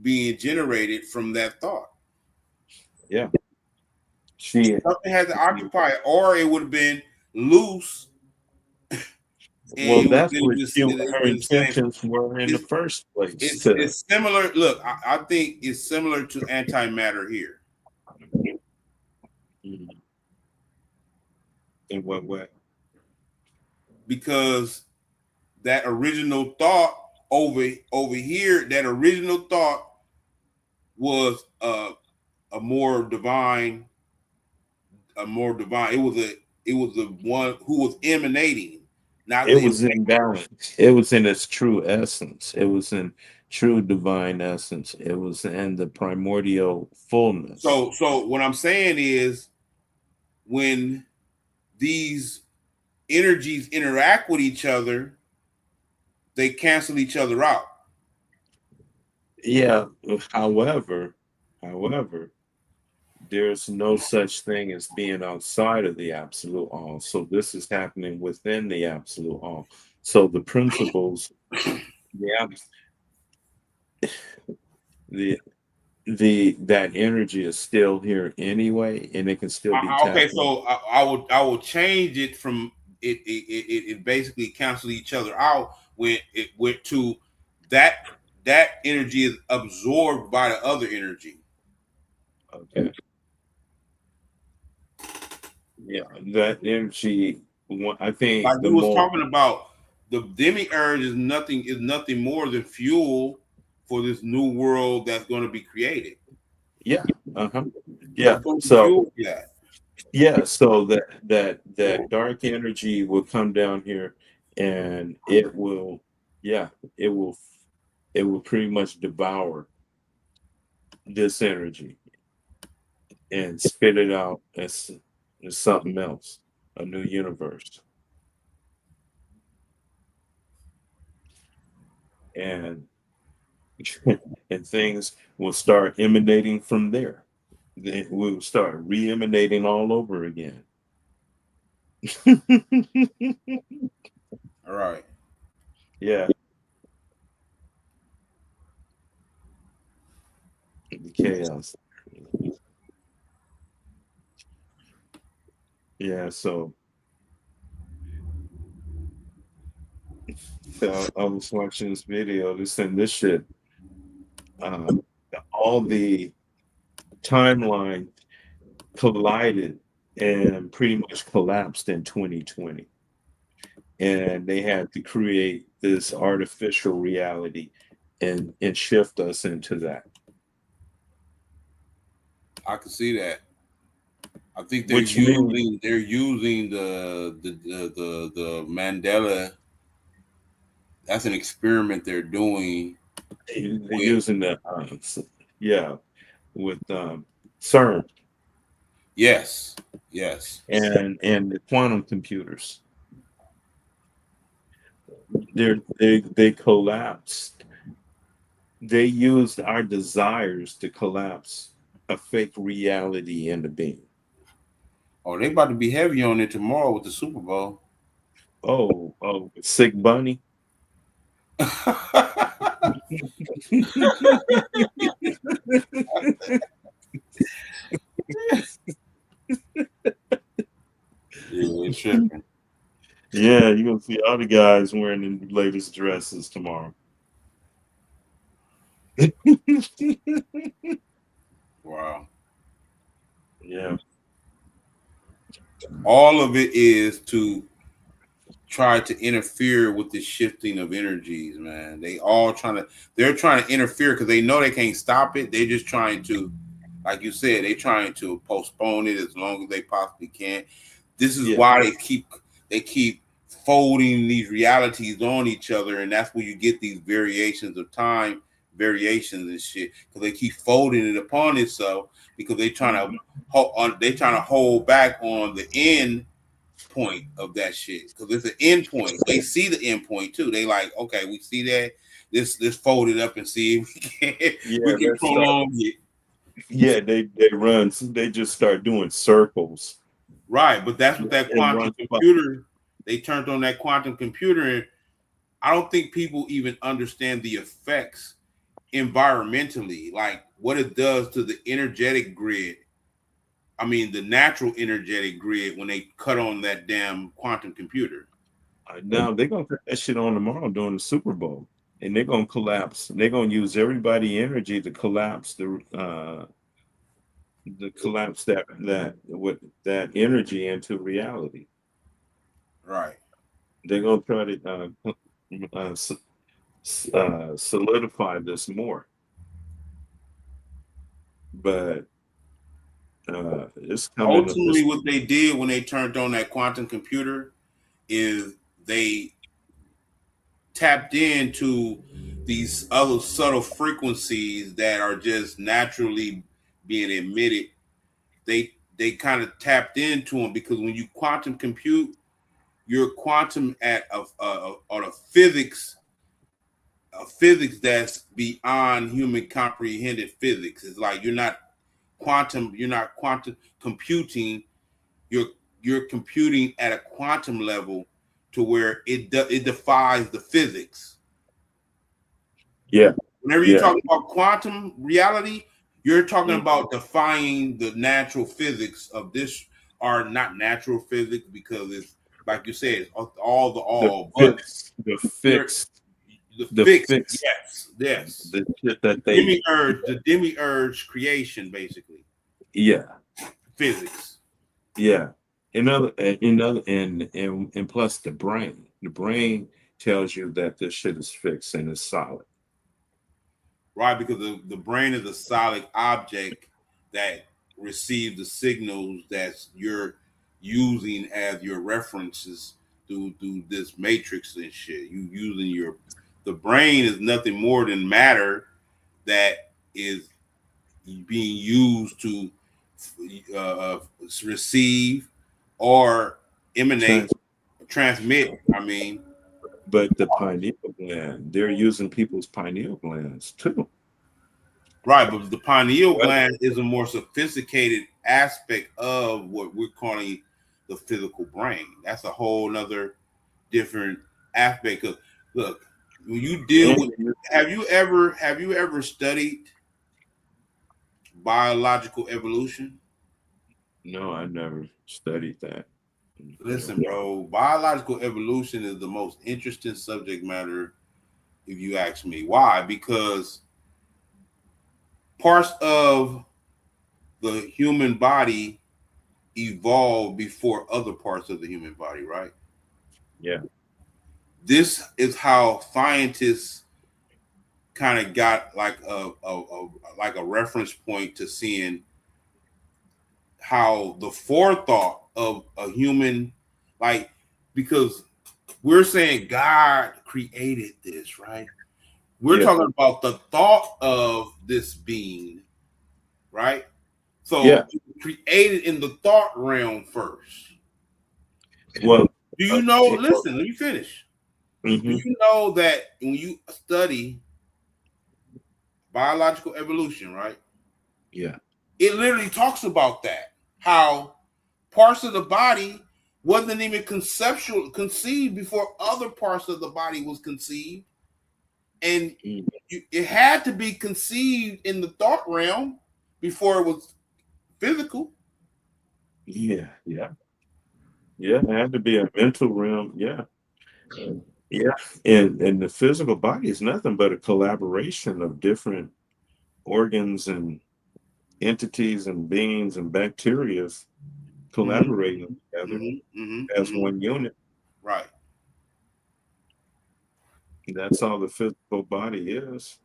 being generated from that thought. yeah. She Something had to occupy it, or it would have been loose, and well, it would that's what her been the same. intentions were in the It's first place. To it's similar. Look, I think it's similar to antimatter here mm, in what way? because that original thought over here, that original thought was a more divine, a more divine. It was the one who was emanating, not It the was in emanation. balance. It was in its true essence. It was in true divine essence. It was in the primordial fullness. So what I'm saying is when these energies interact with each other, they cancel each other out. Yeah. However, there's no such thing as being outside of the absolute all. So this is happening within the absolute all. So the principles, the abs- the that energy is still here anyway, and it can still be Okay, tapped in. so I will change it from it basically cancel each other out when it went to that that energy is absorbed by the other energy. Okay. Yeah, that energy. I Like think the we was more. talking about, the demiurge is nothing more than fuel for this new world that's going to be created. Yeah. Uh-huh. It's Yeah. going to be So fuel for that. yeah. So that dark energy will come down here, and it will. Yeah. It will. It will pretty much devour this energy and spit it out as something else, a new universe, and and things will start emanating from there. Then we'll start re-emanating all over again. All right. Yeah, the chaos. Yeah, so I was watching this video. This shit. Um, all the timeline collided and pretty much collapsed in 2020, and they had to create this artificial reality and shift us into that, I can see that. I think which means they're using the Mandela. That's an experiment they're doing they're with. using the yeah, with CERN Yes, yes. and the quantum computers. They collapsed. They used our desires to collapse a fake reality into being. Oh, they about to be heavy on it tomorrow with the Super Bowl. Oh, sick bunny. Yeah, they tripping. Yeah, you're gonna see all the guys wearing the latest dresses tomorrow. Wow. Yeah, All of it is to try to interfere with the shifting of energies, man. They're trying to interfere because they know they can't stop it. They're just trying to, like you said, they're trying to postpone it as long as they possibly can. This is yeah, why they keep folding these realities on each other, and that's where you get these variations of time, variations and shit, because they keep folding it upon itself because mhm, they trying to hold back on the end point of that shit because it's an end point. They see the end point too. They like, okay, we see that. Let's fold it up and see if we yeah. can Let's start. prolong it. Yeah, they run. They just start doing circles Right, but that's what that in quantum one spot. computer. They turned on that quantum computer, and I don't think people even understand the effects environmentally, like what it does to the energetic grid. I mean, the natural energetic grid when they cut on that damn quantum computer. Now they're gonna put that shit on tomorrow during the Super Bowl, and they're gonna collapse. They're gonna use everybody energy to collapse the collapse that with that energy into reality. Right. They're gonna try to solidify this more, but it's coming up. Ultimately, what they did when they turned on that quantum computer is they tapped into these other subtle frequencies that are just naturally being emitted. They kind of tapped into them because when you quantum compute, you're quantum at on a physics that's beyond human comprehended physics. It's like you're not quantum computing, you're you're computing at a quantum level to where it defies the physics. Yeah, Whenever you yeah. talk about quantum reality, you're talking Mm. about defying the natural physics of this, or not natural physics because it's like you said, it's all the The all, but fix, the you're fix, the the fixed, fix, yes, yes. the shit that they, Demiurge, the demiurge creation, basically. yeah, Physics. yeah. And plus the brain tells you that this shit is fixed and it's solid. Right, because the brain is a solid object that receives the signals that you're using as your references through this matrix and shit. You using your the brain is nothing more than matter that is being used to uh, receive or emanate, Trans, transmit. I mean, but the pineal gland, they're using people's pineal glands too. right, but the pineal Well, gland is a more sophisticated aspect of what we're calling the physical brain. That's a whole nother different aspect of look, when you deal with and have you ever studied biological evolution? no, I never studied that. Listen, bro, biological evolution is the most interesting subject matter if you ask me. Why? Because parts of the human body evolved before other parts of the human body, right? Yeah, This is how scientists kind of got like a reference point to seeing how the forethought of a human, like, because we're saying God created this, right? We're yeah, talking about the thought of this being, right? yeah. So created in the thought realm first. Well, Do you know? yeah, Listen, let me finish. Do hmm, you know that when you study biological evolution, right? yeah, It literally talks about that. How parts of the body wasn't even conceived before other parts of the body was conceived. And mm, it had to be conceived in the thought realm before it was physical. yeah, yeah, yeah. It had to be a mental realm. Yeah, yeah. And the physical body is nothing but a collaboration of different organs and entities and beings and bacterias Mm-hmm, collaborating together mm-hmm, mm-hmm, as mm-hmm. one unit. Right. That's all the physical body is.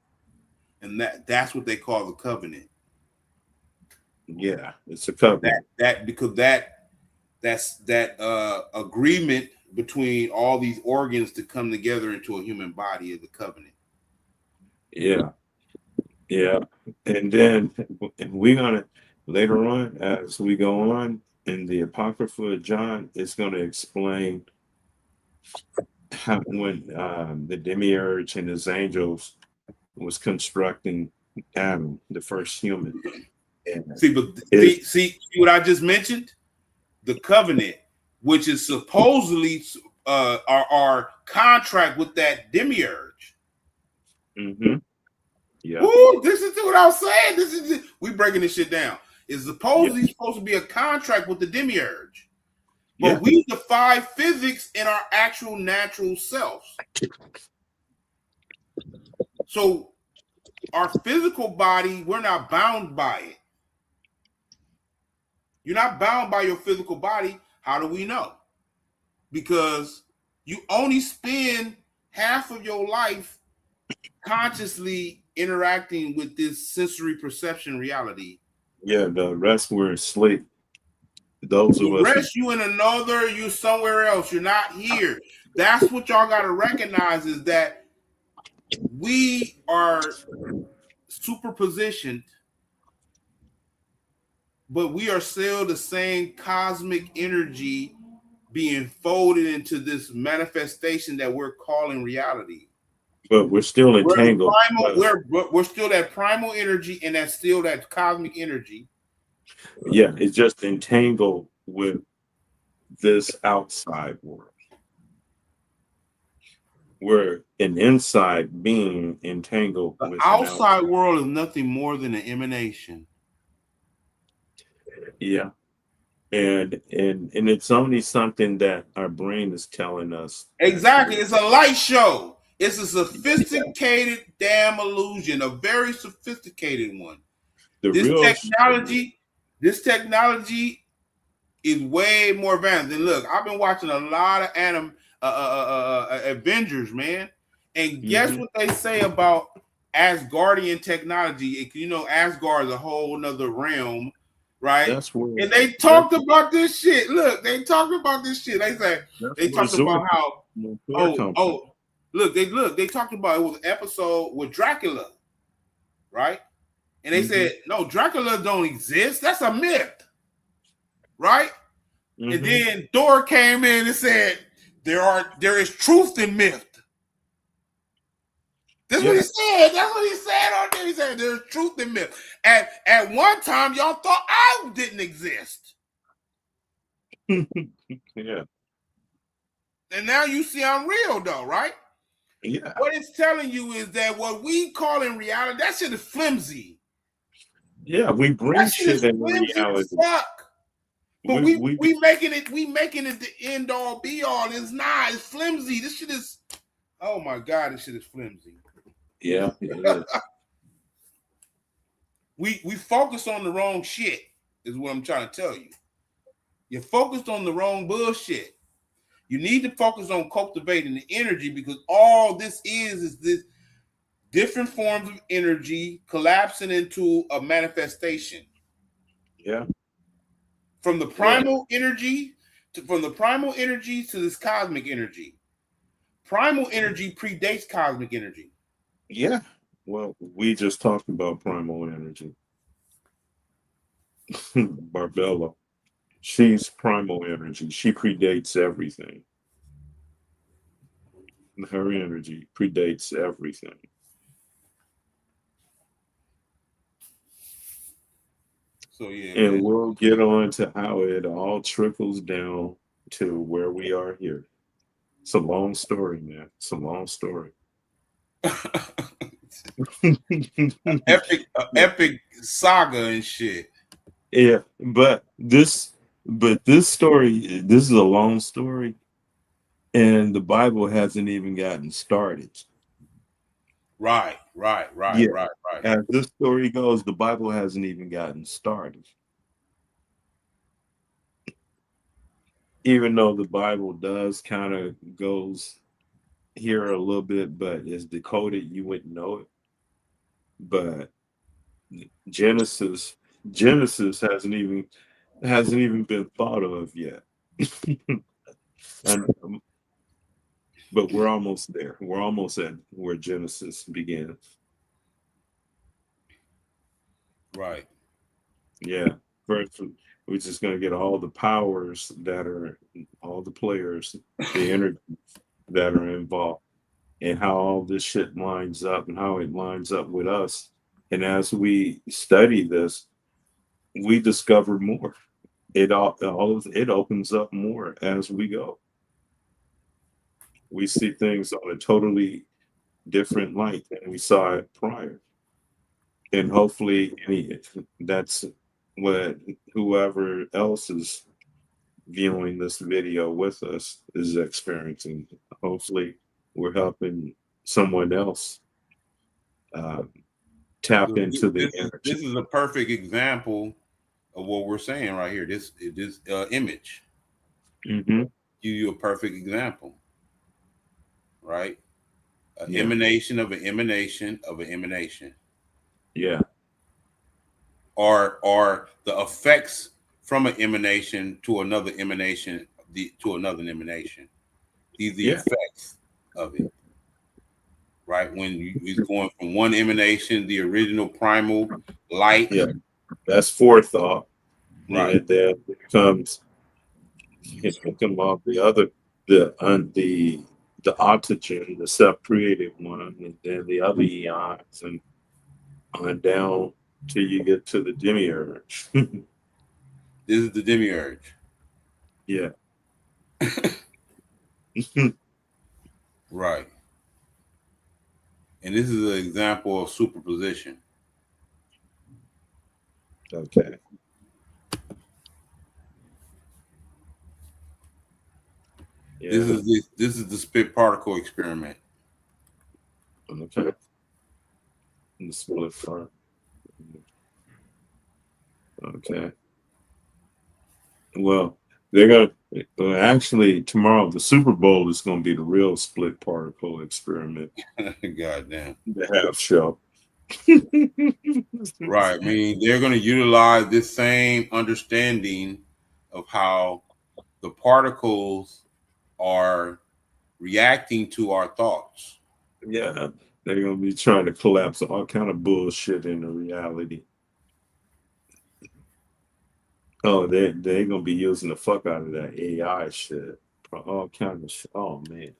And that's what they call the covenant. Yeah, it's a That covenant. that because that's that agreement between all these organs to come together into a human body is a covenant. Yeah, yeah. And then and we're gonna later on, as we go on in the Apocrypha of John, it's gonna explain how when the demiurge and his angels was constructing Adam, the first human. And See, but it, see what I just mentioned? The covenant, which is supposedly our contract with that demiurge. mm-hmm, yeah, Ooh, this is what I was saying. We breaking this shit down. It's yeah, supposedly supposed to be a contract with the demiurge, yeah, but we defy physics in our actual natural selves. So our physical body, we're not bound by it. You're not bound by your physical body. How do we know? Because you only spend half of your life consciously interacting with this sensory perception reality. Yeah, the rest were asleep. Those of The us who, rest, you in another, you somewhere else. You're not here. That's what y'all got to recognize is that we are superpositioned, but we are still the same cosmic energy being folded into this manifestation that we're calling reality. but we're still We're the entangled. primal, we're still that primal energy, and that's still that cosmic energy. Yeah, it's just entangled with this outside world. We're an inside being entangled The with an outside outside. world is nothing more than an emanation. Yeah. And it's only something that our brain is telling us that Exactly. we're It's a light show. It's a yeah. sophisticated damn illusion, a very sophisticated one. The This real technology, this technology is way more advanced. And look, I've been watching a lot of Avengers, man. And guess hmm what they say about Asgardian technology? You know, Asgard is a whole nother realm, right? that's where And they that's talked about this shit. Look, they talked about this shit. They say that's they where talked Zor about how come from. they talked about it was an episode with Dracula, right? And they hmm said no, Dracula don't exist. That's a myth, right? And hmm then Thor came in and said, there is truth in myth. That's what he Yeah. said. That's what he said on there. He said there's truth in myth. At one time, y'all thought I didn't exist. yeah. And now you see I'm real though, right? Yeah. What it's telling you is that what we call in reality, that shit is flimsy. Yeah. We That bring shit is shit in flimsy as reality. fuck. But We we we making it the end all be all. It's not. It's flimsy. This shit is. Oh my god, this shit is flimsy. yeah, it is. We focus on the wrong shit. Is what I'm trying to tell you. You're focused on the wrong bullshit. You need to focus on cultivating the energy because all this is this different forms of energy collapsing into a manifestation Yeah. from the Well, primal energy from the primal energy to this cosmic energy. Primal energy predates cosmic energy. yeah. Well, we just talked about primal energy. Barbella. She's primal energy. She predates everything. Her energy predates everything. So yeah, And man. we'll get on to how it all trickles down to where we are here. It's a long story, man. It's a long story. Epic saga and shit. Yeah, but this story, this is a long story, and the Bible hasn't even gotten started. Right, right, right, Yeah, right, right. as this story goes, the Bible hasn't even gotten started. Even though the Bible does kind of goes here a little bit, but it's decoded, you wouldn't know it. But Genesis, Genesis hasn't even been thought of yet. and but we're almost there. We're almost at where Genesis begins. Right. Yeah. First, we're just gonna get all the powers that are all the players, the energy that are involved, and how all this shit lines up and how it lines up with us. And as we study this, we discover more. All of it opens up more as we go. We see things on a totally different light than we saw it prior. And hopefully that's what whoever else is viewing this video with us is experiencing. Hopefully we're helping someone else uh, tap Look, into the this energy. is a perfect example of what we're saying right here. This image hmm give you a perfect example, right? An Yeah. emanation of an emanation of an emanation, Yeah. or the effects from an emanation to another emanation, to another emanation. These are the Yeah. effects of it, right? When it's going from one emanation, the original primal light, Yeah. That's forethought. right? And then comes come off the other the oxygen, the self-created one, and then the other eons, and on down till you get to the demiurge. This is the demiurge, Yeah. right? And this is an example of superposition. Okay. This Yeah. is the spit particle experiment. Okay. And the split front. Okay. Well, they're gonna actually tomorrow the Super Bowl is gonna be the real split particle experiment. Goddamn. The half show. Right. I mean, they're going to utilize this same understanding of how the particles are reacting to our thoughts. Yeah, they're gonna be trying to collapse all kind of bullshit into reality. Oh, they're gonna be using the fuck out of that AI shit. All kind of shit. Oh man.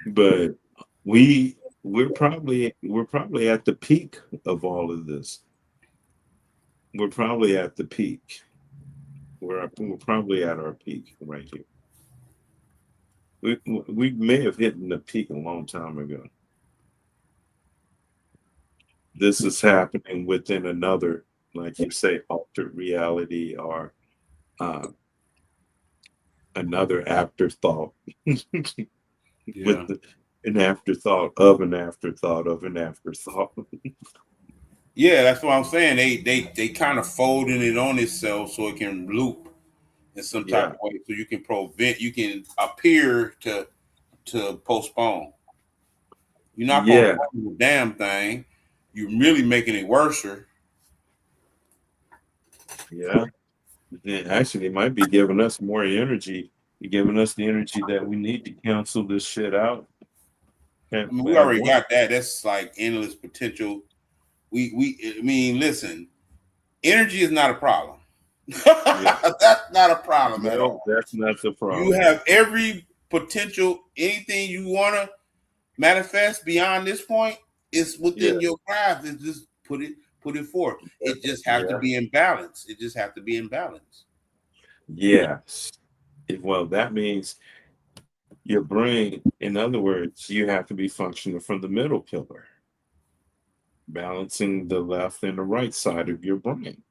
But we're probably at the peak of all of this. We're probably at the peak. We're probably at our peak right here. We may have hit the peak a long time ago. This is happening within another, like you say, altered reality or uh, another afterthought Yeah. with an afterthought of an afterthought of an afterthought. Yeah, that's what I'm saying. They kind of folding it on itself so it can loop in some type Yeah, of way, so you can appear to postpone. You're not yeah, postponing the damn thing. You're really making it worse. yeah. Actually, it might be giving us more energy, giving us the energy that we need to cancel this shit out I mean, we at already once. got that. That's like endless potential. I mean, listen, energy is not a problem. Yeah, That's not a problem at no, all. that's not the You problem. have every potential, anything you want to manifest beyond this point is Yeah, within your grasp. It's just put it forth. It just has to yeah, be in balance. It just has to be in balance. yes. Well, that means your brain, in other words, you have to be functioning from the middle pillar, balancing the left and the right side of your brain.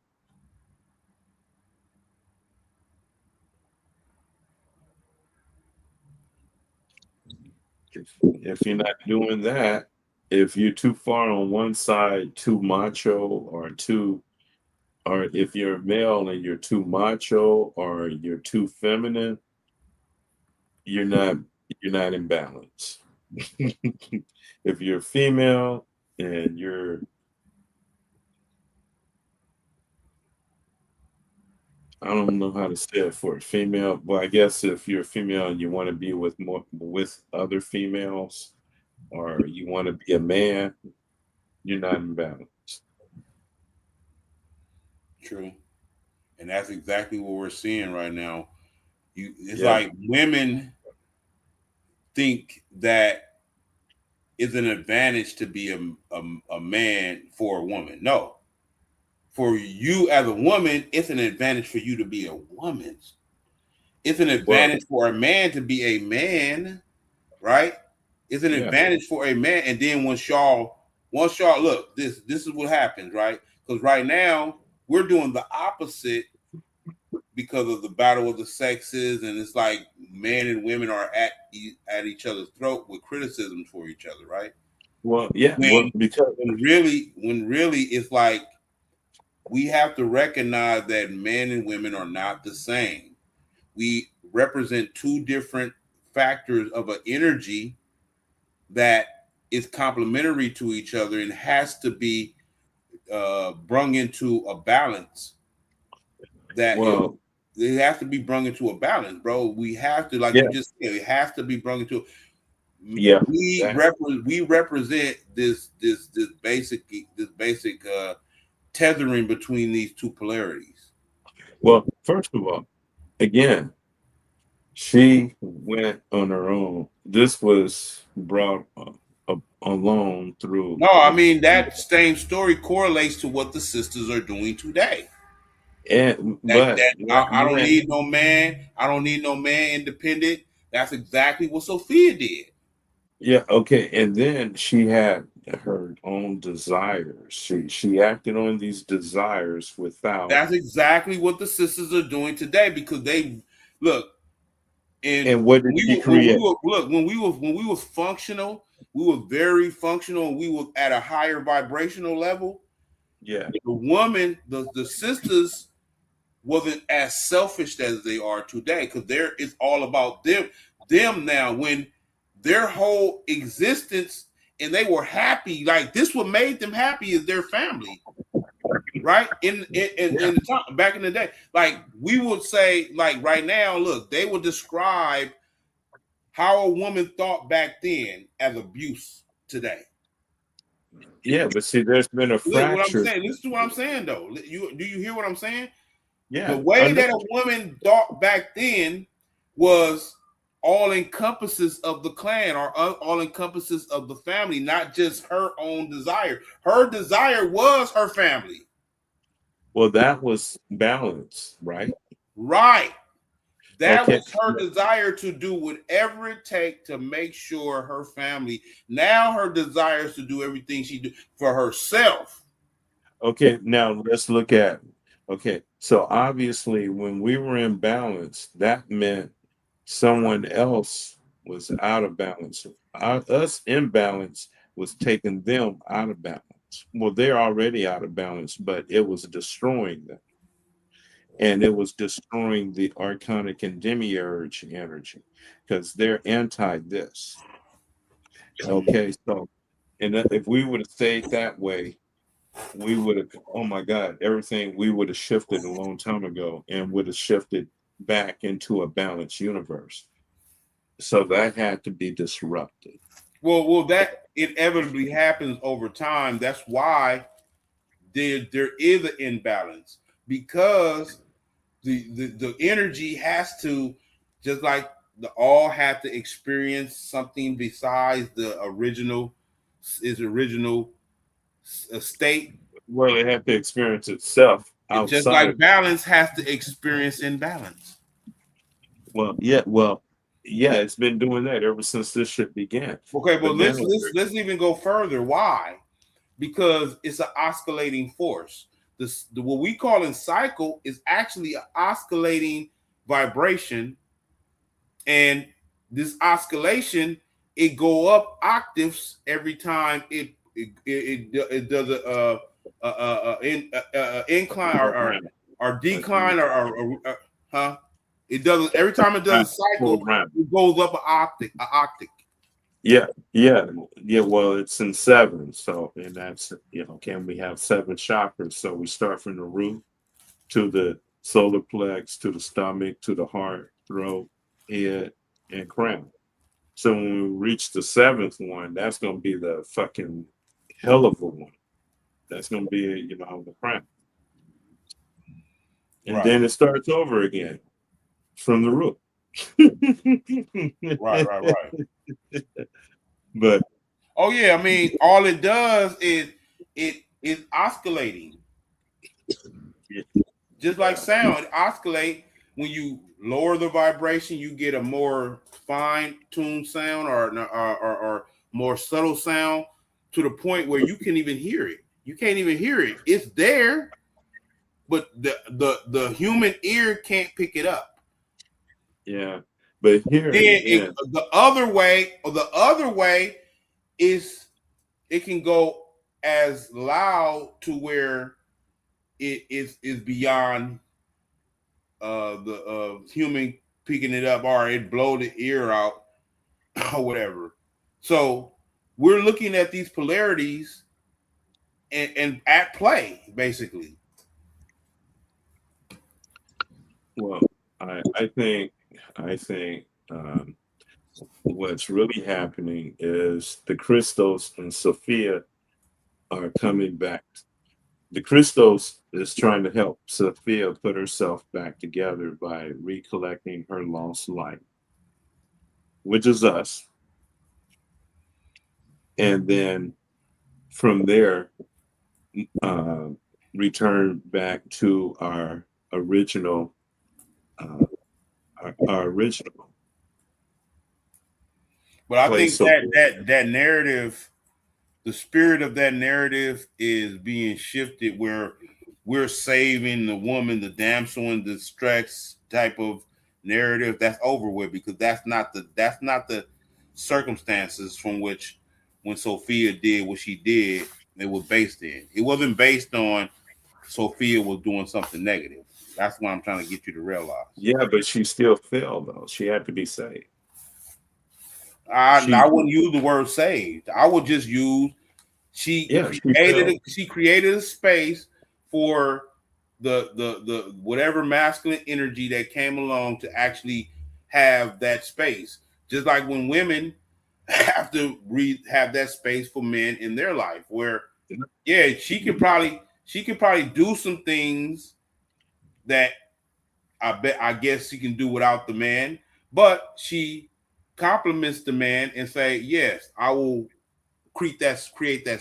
If you're not doing that, if you're too far on one side, too macho, or if you're male and you're too macho or you're too feminine, you're not you're not in balance. If you're female and you're I don't know how to say it for a female. Well, I guess if you're a female and you want to be with other females or you want to be a man, you're not in balance. True, and that's exactly what we're seeing right now. It's Yeah. like women think that it's an advantage to be a man for a woman. No, for you as a woman, it's an advantage for you to be a woman. It's an Well, advantage for a man to be a man, right? It's an yeah. advantage for a man. And then once y'all look, this is what happens, right? Because right now we're doing the opposite because of the battle of the sexes, and it's like men and women are at each other's throat with criticisms for each other, right? Well, yeah. Well, When because when really it's like we have to recognize that men and women are not the same. We represent two different factors of an energy that is complementary to each other and has to be brung into a balance. That Well, it has to be brung into a balance, bro. We have to, like you yeah, just said, it has to be brung into. yeah, We represent this basic tethering between these two polarities. well, first of all, again, she went on her own. This was brought along through No, I mean that same story correlates to what the sisters are doing today. and That but that right I don't when need no man. I don't need no man independent. That's exactly what Sophia did. yeah, okay, and then she had her own desires. She acted on these desires without. That's exactly what the sisters are doing today because they look and And what did she when we create? were look when we was functional, we were very functional and we were at a higher vibrational level. Yeah, The woman, the sisters wasn't as selfish as they are today because there it's all about them now when their whole existence and they were happy like this what made them happy is their family, right? yeah, In the time back in the day, like we would say like right now, look, they would describe how a woman thought back then as abuse today. yeah. But see, there's been a Look what I'm fracture. saying, listen to what I'm saying though, you do you hear what I'm saying? The Yeah, I way know. that a woman thought back then was all encompasses of the clan or all encompasses of the family, not just her own desire. Her desire was her family. Well, that was balance, right? Right. That Okay. was her desire to do whatever it takes to make sure her family. Now her desire is to do everything she do for herself. Okay, now let's look at. Okay, so obviously, when we were in balance, that meant someone else was out of balance. Us in balance was taking them out of balance. Well, they're already out of balance, but it was destroying them. And it was destroying the archonic and demiurge energy because they're anti this. Okay, so and if we would have stayed that way, we would have, oh my God, everything we would have shifted a long time ago and would have shifted back into a balanced universe. So that had to be disrupted. Well, that inevitably happens over time. That's why there is an imbalance because the energy has to just like the all have to experience something besides the original state. Well, it had to experience itself It just outside of, like balance has to experience imbalance. well, yeah, it's been doing that ever since this shit began. Okay, but But now, let's even go further. Why? Because it's an oscillating force. What we call in cycle is actually an oscillating vibration, and this oscillation it go up octaves every time it does incline or decline or huh? It does every time it does a cycle. It goes up an octave. yeah, yeah, yeah. Well, it's in seven. So, and that's, can we have seven chakras? So we start from the root to the solar plex, to the stomach, to the heart, throat, head, and crown. So when we reach the seventh one, that's going to be the fucking hell of a one. That's going to be, the crown. And Right, then it starts over again from the root. right. But Oh yeah, I mean, all it does is it is oscillating, just like sound. It oscillate when you lower the vibration, you get a more fine-tuned sound or more subtle sound to the point where you can even hear it. You can't even hear it. It's there, but the human ear can't pick it up. yeah, but here Then again, the other way is it can go as loud to where it is beyond the human picking it up, or it blow the ear out, or whatever. So we're looking at these polarities and at play, basically. Well, I think what's really happening is the Christos and Sophia are coming back. The Christos is trying to help Sophia put herself back together by recollecting her lost light, which is us. And then from there, uh, return back to original, uh, our original But I place. think So, that narrative, the spirit of that narrative is being shifted where we're saving the woman, the damsel in distress type of narrative. That's over with, because that's not the circumstances from which when Sophia did what she did, it was based in. It wasn't based on Sophia was doing something negative. That's what I'm trying to get you to realize. yeah, but she still failed, though. She had to be saved. I She, wouldn't use the word saved. I would just use yeah, she failed. she created a space for the whatever masculine energy that came along to actually have that space. Just like when women have to have that space for men in their life, where yeah, she could probably do some things that I guess she can do without the man, but she compliments the man and say, yes, I will create that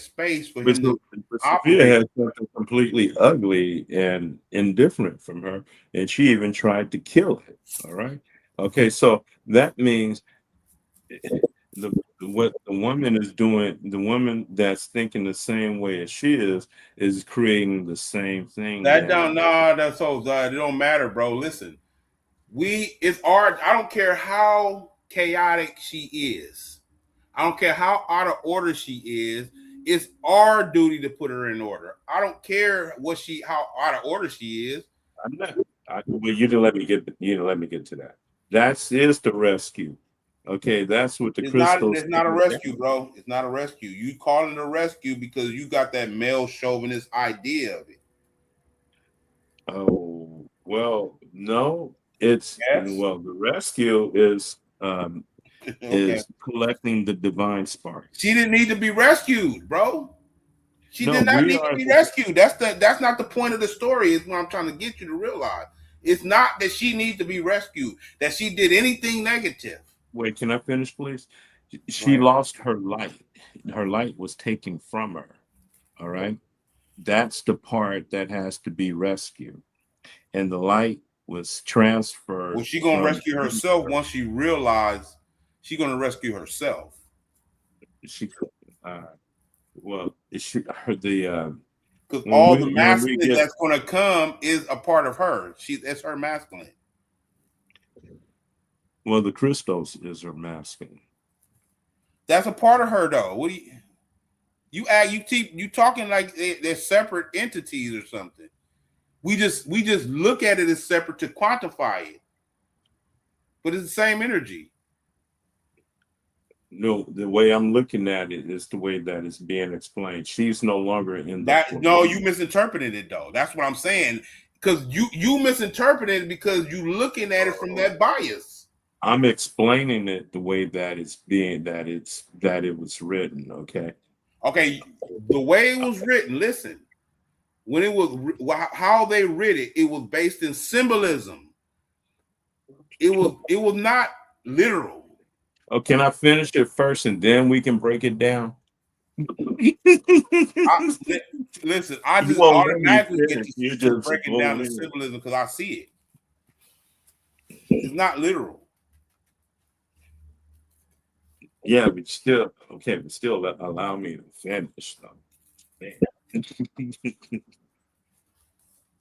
space for But, him to but Sophia operate. had something completely ugly and indifferent from her, and she even tried to kill it. All right. Okay, so that means the what the woman is doing, the woman that's thinking the same way as she is creating the same thing That then. don't no, that's so it don't matter, bro. Listen, it's our. I don't care how chaotic she is. I don't care how out of order she is. It's our duty to put her in order. I don't care how out of order she is. I'm not. Well, you didn't let me get. You didn't let me get to that. That's is the rescue. Okay, that's what the It's not. crystals It's not a came rescue, down. bro. It's not a rescue. You calling it a rescue because you got that male chauvinist idea of it. Oh, well, no, it's Yes. well, the rescue Okay. is collecting the divine sparks. She didn't need to be rescued, bro. She No, did not we need to are be the rescued. That's not the point of the story. Is what I'm trying to get you to realize. It's not that she needs to be rescued. That she did anything negative. wait, can I finish, please? She Right. lost her light. Her light was taken from her. All right. That's the part that has to be rescued. And the light was Well, transferred she gonna from rescue herself once she realized she gonna rescue herself. she uh well she her the Because all the when we masculine get that's gonna come is a part of her. It's her masculine. well the Christos is her masculine. That's a part of her though. What do you act? You talking like they're separate entities or something. We just look at it as separate to quantify it, but it's the same energy. No, the way I'm looking at it is the way that it's being explained. She's no longer in the That no, you pleroma. misinterpreted it though. That's what I'm saying. Because you misinterpreted it because you looking at it from that bias. I'm explaining it the way that that it was written. Okay. Okay, the way it was written. Listen, when it was how they read it, it was based in symbolism. It was not literal. Oh, can I finish it first and then we can break it down? I, listen, I You just won't let me automatically get finish. You to just breaking go down the in. symbolism because I see it. It's not literal. Yeah, but still, okay, but still allow me to finish though. Man.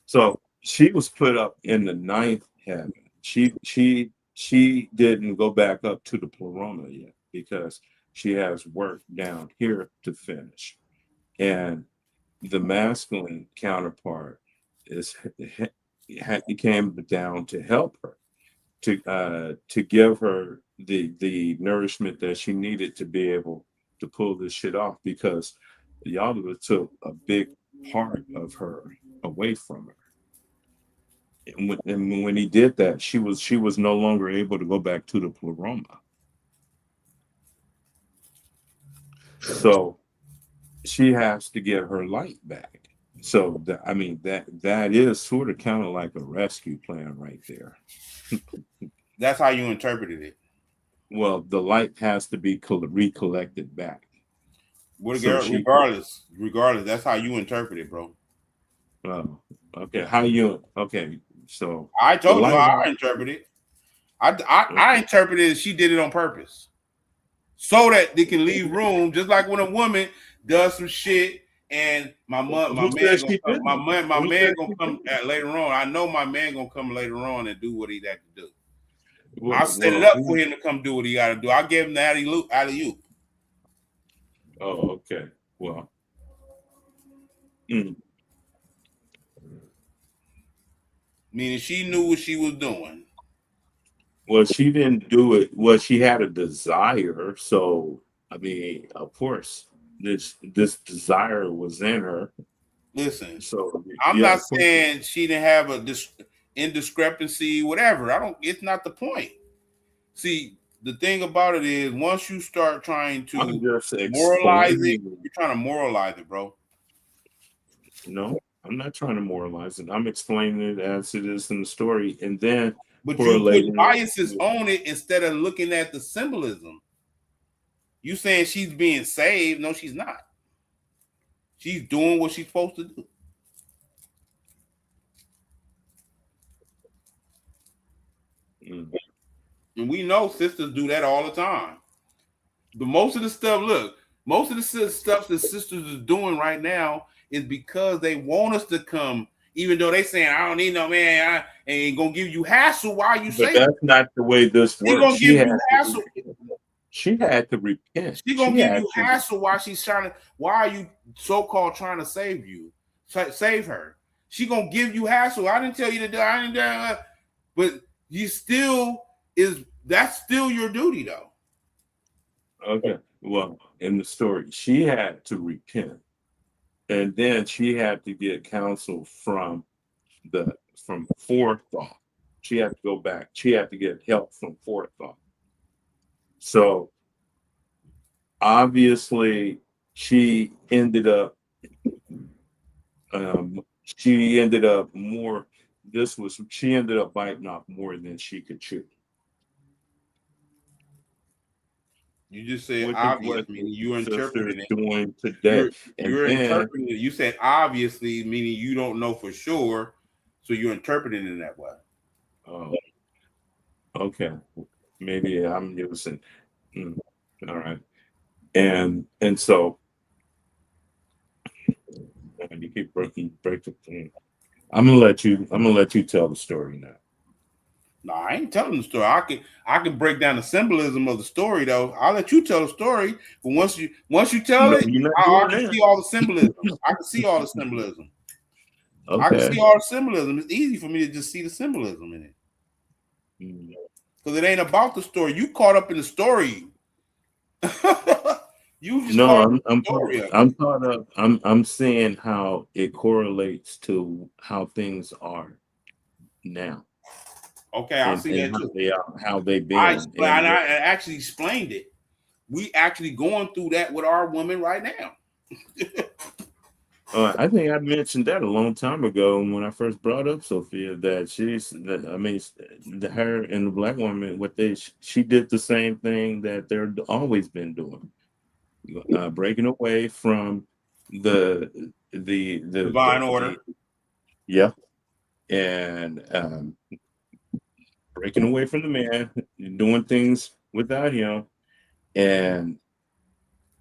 So she was put up in the ninth heaven. She didn't go back up to the pleroma yet because she has work down here to finish. And the masculine counterpart is he came down to help her. to give her the nourishment that she needed to be able to pull this shit off, because Yalda took a big part of her away from her. And when he did that, she was no longer able to go back to the pleroma. So she has to get her light back. So I mean that is sort of kind of like a rescue plan right there. That's how you interpreted it. Well, the light has to be recollected back. So she can. Regardless, that's how you interpret it, bro. Oh, okay. How you? Okay. So I the told you light how has. I interpret it. I Okay. interpreted she did it on purpose so that they can leave room, just like when a woman does some shit and my Who man says gonna she come, didn't? my Who man says gonna she come didn't? later on. I know my man gonna come later on and do what he had to do. I set it Well, up for him to come do what he got to do. I gave him the alley oop. oh, okay. Well, mm, Meaning she knew what she was doing. well, she didn't do it. Well, she had a desire. So, I mean, of course, this desire was in her. Listen, So, I'm yeah, not of course. saying she didn't have a indiscrepancy, whatever. I don't. It's not the point. See, the thing about it is, once you start trying I'm to just moralize it, explaining. you're trying to moralize it, bro. No, I'm not trying to moralize it. I'm explaining it as it is in the story, and then But you put correlating it biases with. on it instead of looking at the symbolism. You saying she's being saved? No, she's not. She's doing what she's supposed to do. Mm. And we know sisters do that all the time. But most of the stuff, look, most of the stuff the sisters is doing right now is because they want us to come, even though they saying, I don't need no man, I ain't gonna give you hassle while you But say that's not the way this she works. gonna give you hassle. She had to repent. She gonna She give had you to. hassle while she's trying to. Why are you so-called trying to save you? Save her. She gonna give you hassle. I didn't tell you to do. I didn't do that. But you still is that's still your duty though. Okay. Well, in the story, she had to repent, and then she had to get counsel the from forethought. She had to go back. She had to get help from forethought. So obviously, she ended up. She ended up more. This was she ended up biting off more than she could chew. You just said Which is obvious, what meaning the you sister is interpreted it. doing today. And You're then, interpreting it. You said obviously, meaning you don't know for sure, so you're interpreting it that way. oh, okay, maybe I'm using. mm, all right, and so and you keep breaking. I'm gonna let you tell the story now. No, I ain't telling the story. I can break down the symbolism of the story though. I'll let you tell the story, but once you tell No, it, you're not I doing can that. see all the symbolism. I can see all the symbolism. I can Okay. see all the symbolism. It's easy for me to just see the symbolism in it Mm. because it ain't about the story. You caught up in the story. You just No, caught up I'm in I'm the story of it. I'm caught up. I'm saying how it correlates to how things are now, Okay, I see and that too. how they been and I what. actually explained it. We actually going through that with our women right now. I think I mentioned that a long time ago when I first brought up Sophia, that I mean, her and the black woman, she did the same thing that they're always been doing, breaking away from the, Divine order. yeah, and breaking away from the man, doing things without him, and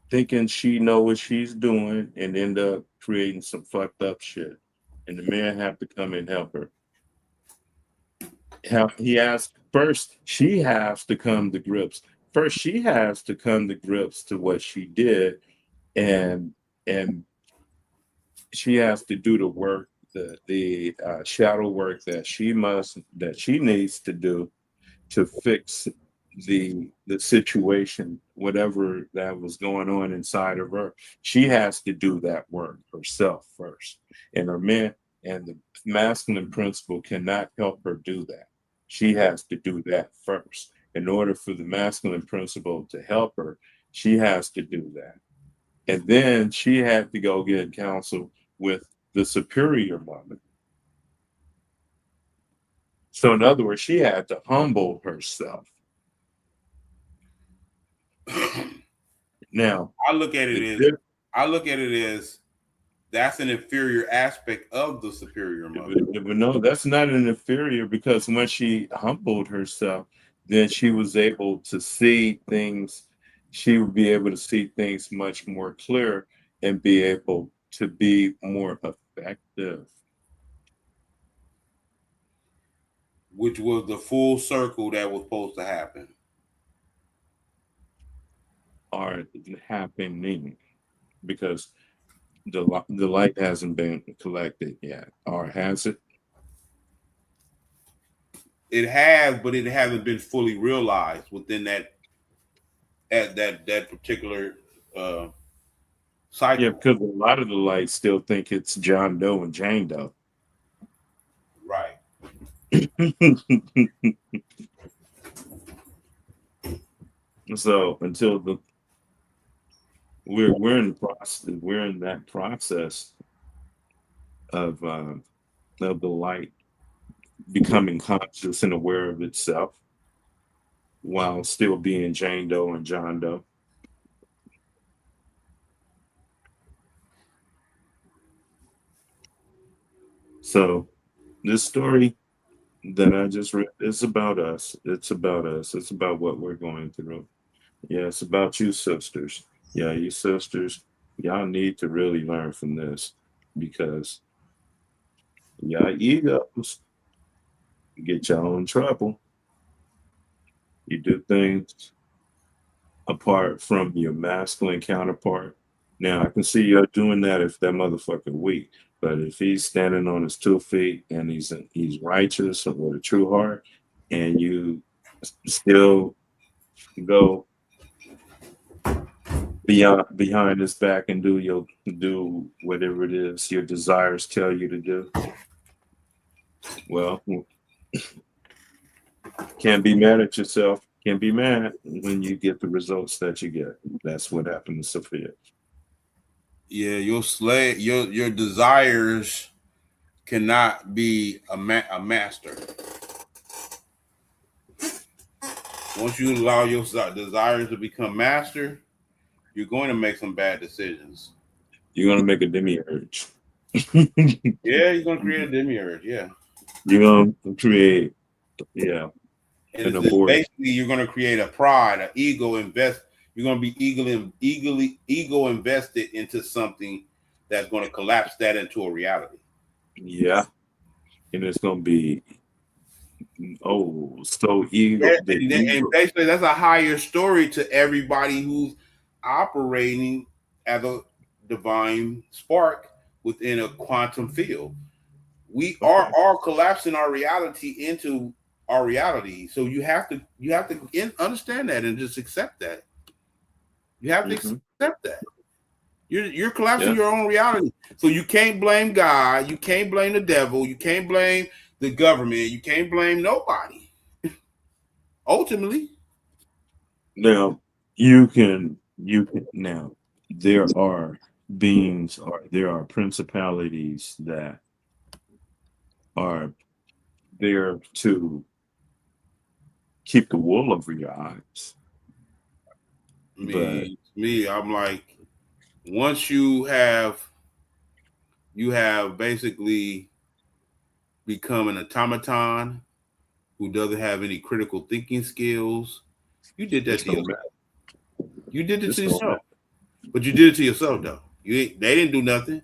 thinking she know what she's doing, and end up creating some fucked up shit. And the man have to come and help her. He has first. She has to come to grips. First, she has to come to grips to what she did, and and she has to do the work, the shadow work that she needs to do to fix the situation, whatever that was going on inside of her. She has to do that work herself first. And her man and the masculine principle cannot help her do that. She has to do that first. In order for the masculine principle to help her, she has to do that. And then she had to go get counsel with the superior woman. So, in other words, she had to humble herself. Now, I look at it the as I look at it as that's an inferior aspect of the superior mother. no, that's not an inferior because when she humbled herself, then she was able to see things. She would be able to see things much more clear and be able to be more effective. Which was the full circle that was supposed to happen. Are happening because the light hasn't been collected yet, or has it? It has, but it hasn't been fully realized within that at that particular uh, Yeah, cycle. because a lot of the lights still think it's John Doe and Jane Doe. Right. So until the we're in the process, we're in that process of of the light becoming conscious and aware of itself while still being Jane Doe and John Doe. So this story that I just read is about us. It's about us. It's about what we're going through. Yeah, it's about you sisters. Yeah, you sisters, y'all need to really learn from this because y'all egos get y'all in trouble. You do things apart from your masculine counterpart. Now I can see you doing that if that motherfucker weak, but if he's standing on his 2 feet and he's righteous and with a true heart, and you still go beyond behind his back and do whatever it is your desires tell you to do, well, can't be mad at yourself. Can't be mad when you get the results that you get. That's what happened to Sophia. Yeah, your slave, your desires cannot be a master. Once you allow your desires to become master, you're going to make some bad decisions. You're gonna make a demiurge. Yeah, you're going to create a demiurge. Yeah, You're gonna create, yeah, and an it's abortion. basically you're going to create a pride, an ego invest. You're going to be ego invested into something that's going to collapse that into a reality. Yeah, and it's gonna be so ego Yeah, the and ego. basically that's a higher story to everybody who's operating as a divine spark within a quantum field. We are Okay. all collapsing our reality into our reality. So you have to understand that and just accept that. You have to Hmm. accept that. You're collapsing Yeah. your own reality. So you can't blame God, you can't blame the devil, you can't blame the government, you can't blame nobody. Ultimately, Now you can now there are beings or there are principalities that are there to keep the wool over your eyes. But I'm like, once you have basically become an automaton who doesn't have any critical thinking skills, you did that this to don't yourself. matter. You did it This to don't yourself, matter. but you did it to yourself though. They didn't do nothing.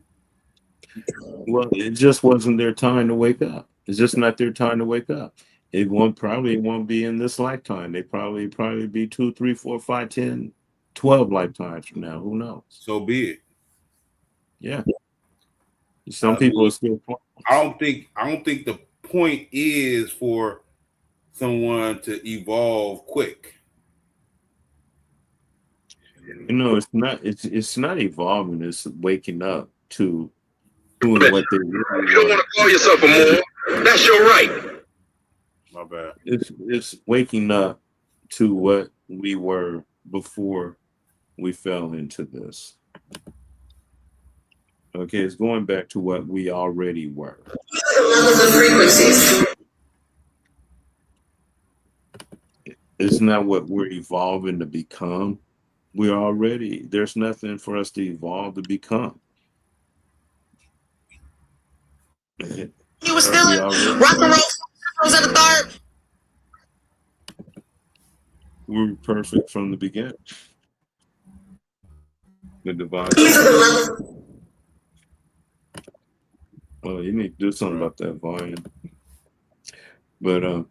Well, it just wasn't their time to wake up. It's just not their time to wake up. It won't be in this lifetime. They probably be 2, 3, 4, 5, 10, 12 lifetimes from now. Who knows? So be it. Yeah. Some I people are mean, still I don't think the point is for someone to evolve quick? It's not evolving, it's waking up to who and But what they really you don't want were. to call yourself a moron. That's your right. My bad. It's waking up to what we were before we fell into this. Okay, it's going back to what we already were. Levels of frequencies. It's not what we're evolving to become. There's nothing for us to evolve to become. You were still We in already rock and roll. Was at the third. were perfect from the beginning. The divine. These are the levels. Well, you need to do something about that volume. But About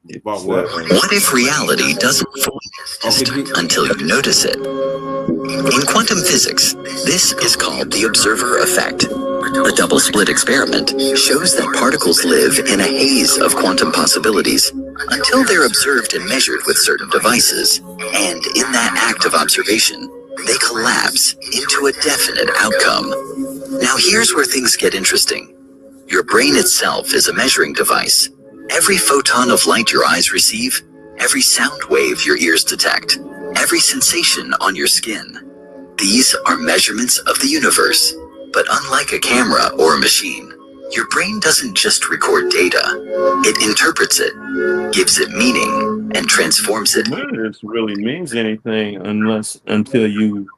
it's what? What if reality doesn't fully exist until you notice it? In quantum physics, this is called the observer effect. A double slit experiment shows that particles live in a haze of quantum possibilities until they're observed and measured with certain devices. And in that act of observation, they collapse into a definite outcome. Now here's where things get interesting. Your brain itself is a measuring device. Every photon of light your eyes receive, every sound wave your ears detect, every sensation on your skin. These are measurements of the universe. But unlike a camera or a machine, your brain doesn't just record data. It interprets it, gives it meaning, and transforms it. none of this really means anything until you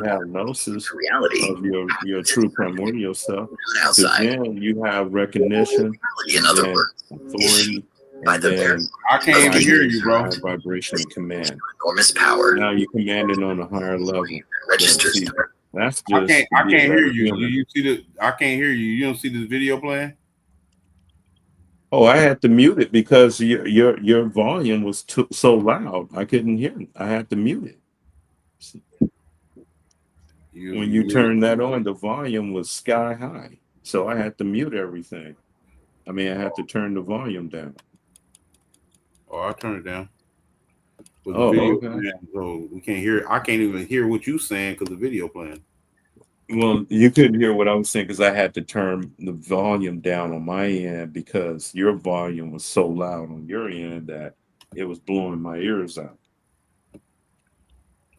have gnosis Reality of your true primordial self. Because outside. then you have recognition In other and words, authority, by and the then I can't even hear you, bro. high vibration and command. enormous power Now you're commanding on a higher level. registers. See, that's I just can't being hear very you. human. You see the? I can't hear you. You don't see this video playing? Oh, I had to mute it because your volume was so loud. I couldn't hear it. I had to mute it. When you turned that on, the volume was sky high. So I had to mute everything. I mean, I had to turn the volume down. Oh, I'll turn it down. With the Oh, video okay. playing, so we can't hear. I can't even hear what you saying because the video playing. Well, you couldn't hear what I was saying because I had to turn the volume down on my end because your volume was so loud on your end that it was blowing my ears out.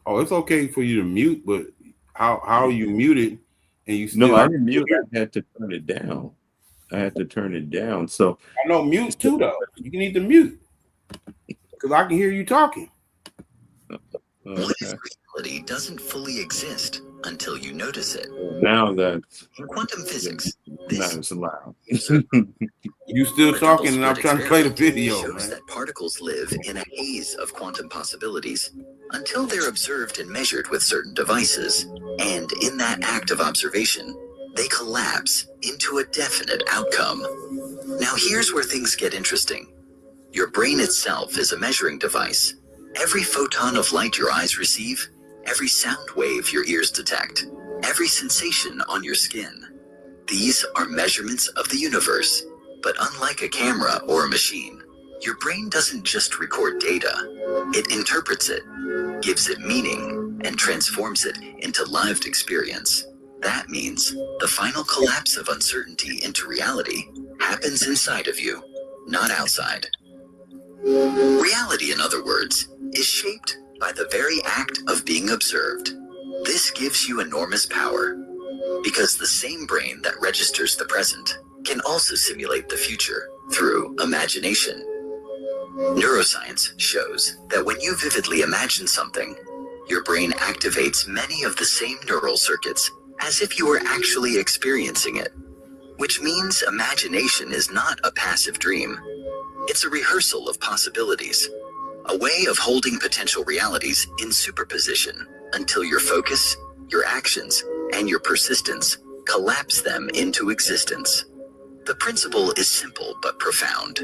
Oh, it's okay for you to mute, but how you muted and you still? No, I didn't mute. I had to turn it down. I had to turn it down. So I know mute too though. You need to mute because I can hear you talking. What if reality doesn't fully exist until you notice it? Now that's In quantum physics, not this as loud. You still talking, and I'm trying to play the video, shows man. that particles live in a haze of quantum possibilities until they're observed and measured with certain devices. And in that act of observation, they collapse into a definite outcome. Now here's where things get interesting. Your brain itself is a measuring device. Every photon of light your eyes receive, every sound wave your ears detect, every sensation on your skin. These are measurements of the universe. But unlike a camera or a machine, your brain doesn't just record data. It interprets it, gives it meaning, and transforms it into lived experience. That means the final collapse of uncertainty into reality happens inside of you, not outside. Reality, in other words, is shaped by the very act of being observed. This gives you enormous power, because the same brain that registers the present can also simulate the future through imagination. Neuroscience shows that when you vividly imagine something, your brain activates many of the same neural circuits as if you were actually experiencing it, which means imagination is not a passive dream. It's a rehearsal of possibilities, a way of holding potential realities in superposition until your focus, your actions, and your persistence collapse them into existence. The principle is simple but profound.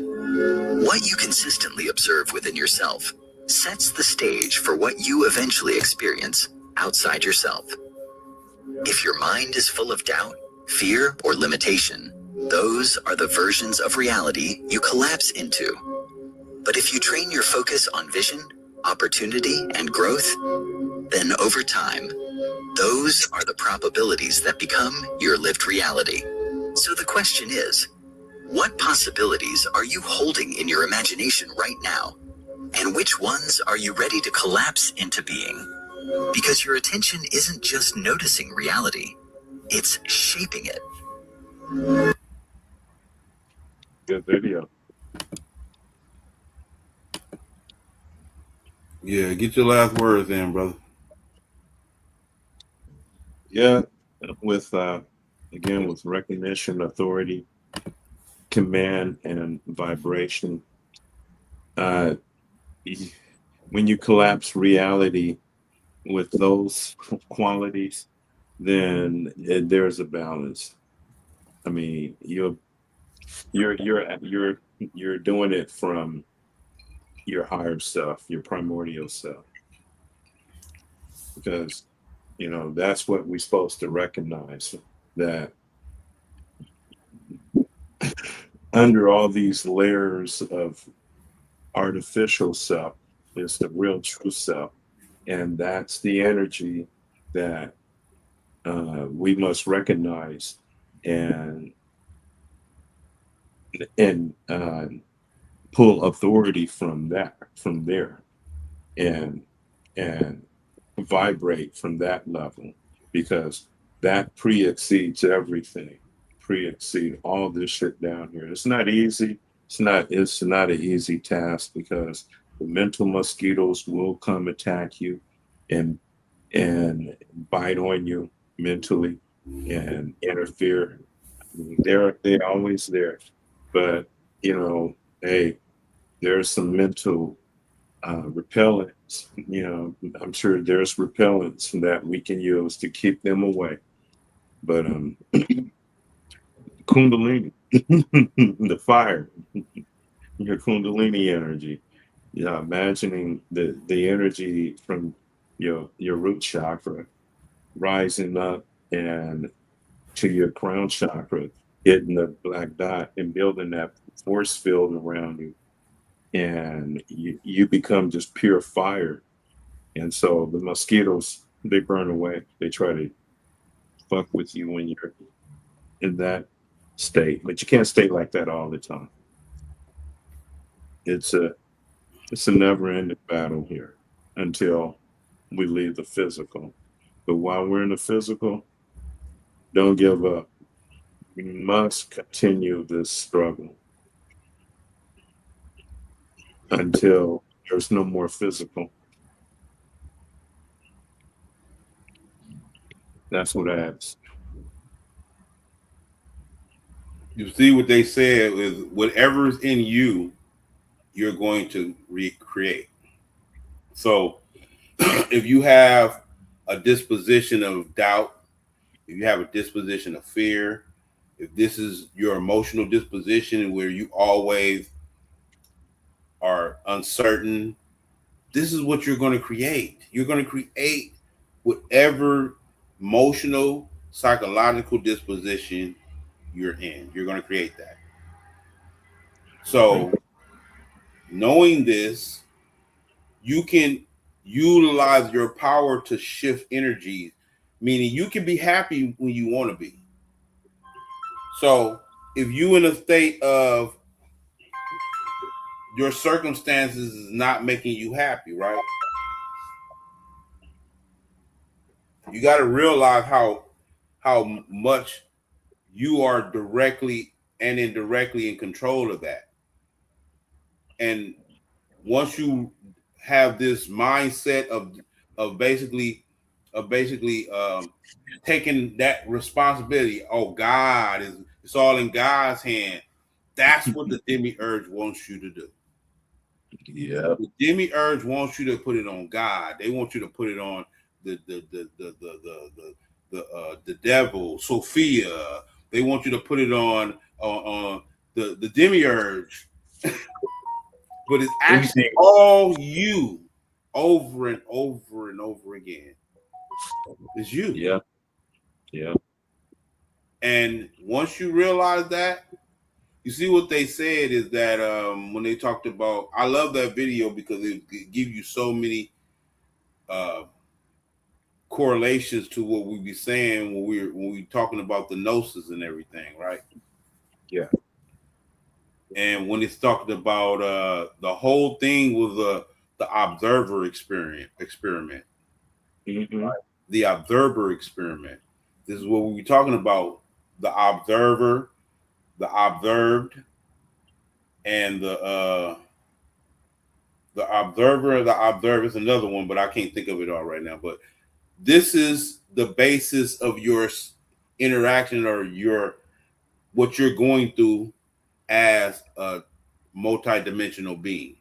What you consistently observe within yourself sets the stage for what you eventually experience outside yourself. If your mind is full of doubt, fear, or limitation, Those are the versions of reality you collapse into. But if you train your focus on vision, opportunity, and growth, then over time, those are the probabilities that become your lived reality. So the question is, what possibilities are you holding in your imagination right now? And which ones are you ready to collapse into being? Because your attention isn't just noticing reality, it's shaping it. Good video. Yeah, get your last words in, brother. Yeah, with again with recognition, authority, command, and vibration. Uh, when you collapse reality with those qualities, then there's a balance. I mean, you're doing it from your higher self, your primordial self, because that's what we're supposed to recognize, that under all these layers of artificial self is the real true self, and that's the energy that we must recognize and and pull authority from there, and and vibrate from that level, because that pre-exceeds everything, pre-exceed all this shit down here. It's not easy. It's not an easy task, because the mental mosquitoes will come attack you and and bite on you mentally and interfere. They're always there. But hey, there's some mental repellents. I'm sure there's repellents that we can use to keep them away. But Kundalini, the fire, your Kundalini energy. Yeah, imagining the energy from your root chakra rising up and to your crown chakra, hitting the black dot and building that force field around you, and you become just pure fire. And so the mosquitoes, they burn away. They try to fuck with you when you're in that state, but you can't stay like that all the time. It's a it's a never-ending battle here until we leave the physical. But while we're in the physical, don't give up. We must continue this struggle until there's no more physical. That's what I ask. You see what they said is whatever's in you, you're going to recreate. So if you have a disposition of doubt, if you have a disposition of fear, if this is your emotional disposition where you always are uncertain, this is what you're going to create. You're going to create whatever emotional, psychological disposition you're in. You're going to create that. So, knowing this, you can utilize your power to shift energies, meaning you can be happy when you want to be. So, if you in a state of your circumstances is not making you happy, right? You got to realize how much you are directly and indirectly in control of that. And once you have this mindset of basically taking that responsibility, oh, God is, it's all in God's hand. That's what the demiurge wants you to do. Yeah. The demiurge wants you to put it on God. They want you to put it on the devil, Sophia. They want you to put it on the demiurge. But it's actually all you, over and over and over again. It's you. Yeah. Yeah. And once you realize that, you see what they said is that when they talked about, I love that video because it gives you so many uh, correlations to what we be saying when we talking about the gnosis and everything, right? Yeah. And when it's talking about the whole thing was the observer experiment, Mm-hmm. the observer experiment. This is what we be talking about: the observer, the observed, and the observer. The observer is another one, but I can't think of it all right now. But this is the basis of your interaction or your what you're going through as a multi-dimensional being.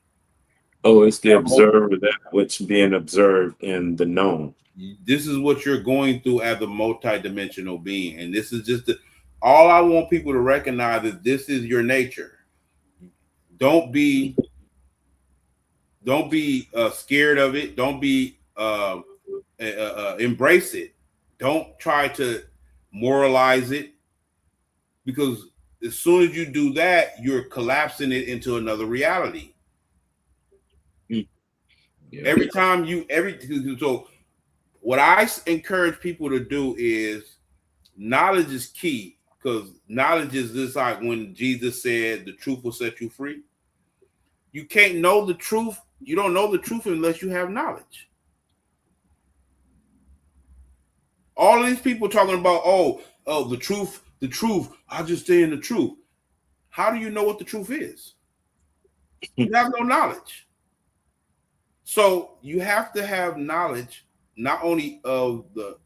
Oh, it's the observer that which being observed in the known. This is what you're going through as a multi-dimensional being, and this is just all I want people to recognize is this is your nature. Don't be scared of it. Don't be embrace it. Don't try to moralize it, because as soon as you do that, you're collapsing it into another reality. Yeah. Every time so what I encourage people to do is knowledge is key, because knowledge is just like when Jesus said the truth will set you free. You can't know the truth. You don't know the truth unless you have knowledge. All of these people talking about, oh, the truth, I'll just stay in the truth. How do you know what the truth is? You have no knowledge. So you have to have knowledge, not only of the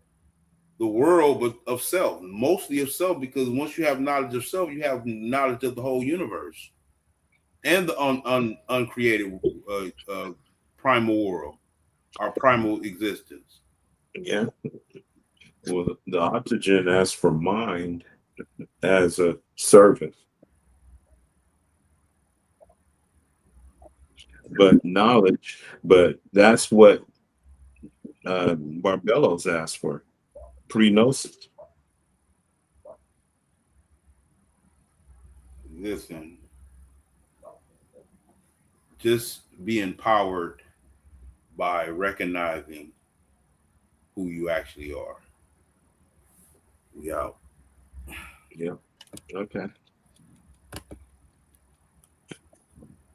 world, but of self, mostly of self, because once you have knowledge of self, you have knowledge of the whole universe and the uncreated primal world, our primal existence. Yeah. Well, the oxygen asks for mind as a servant, but knowledge, but that's what Barbello's asked for, pre-gnosis. Listen, just be empowered by recognizing who you actually are. We out. Yeah. Okay.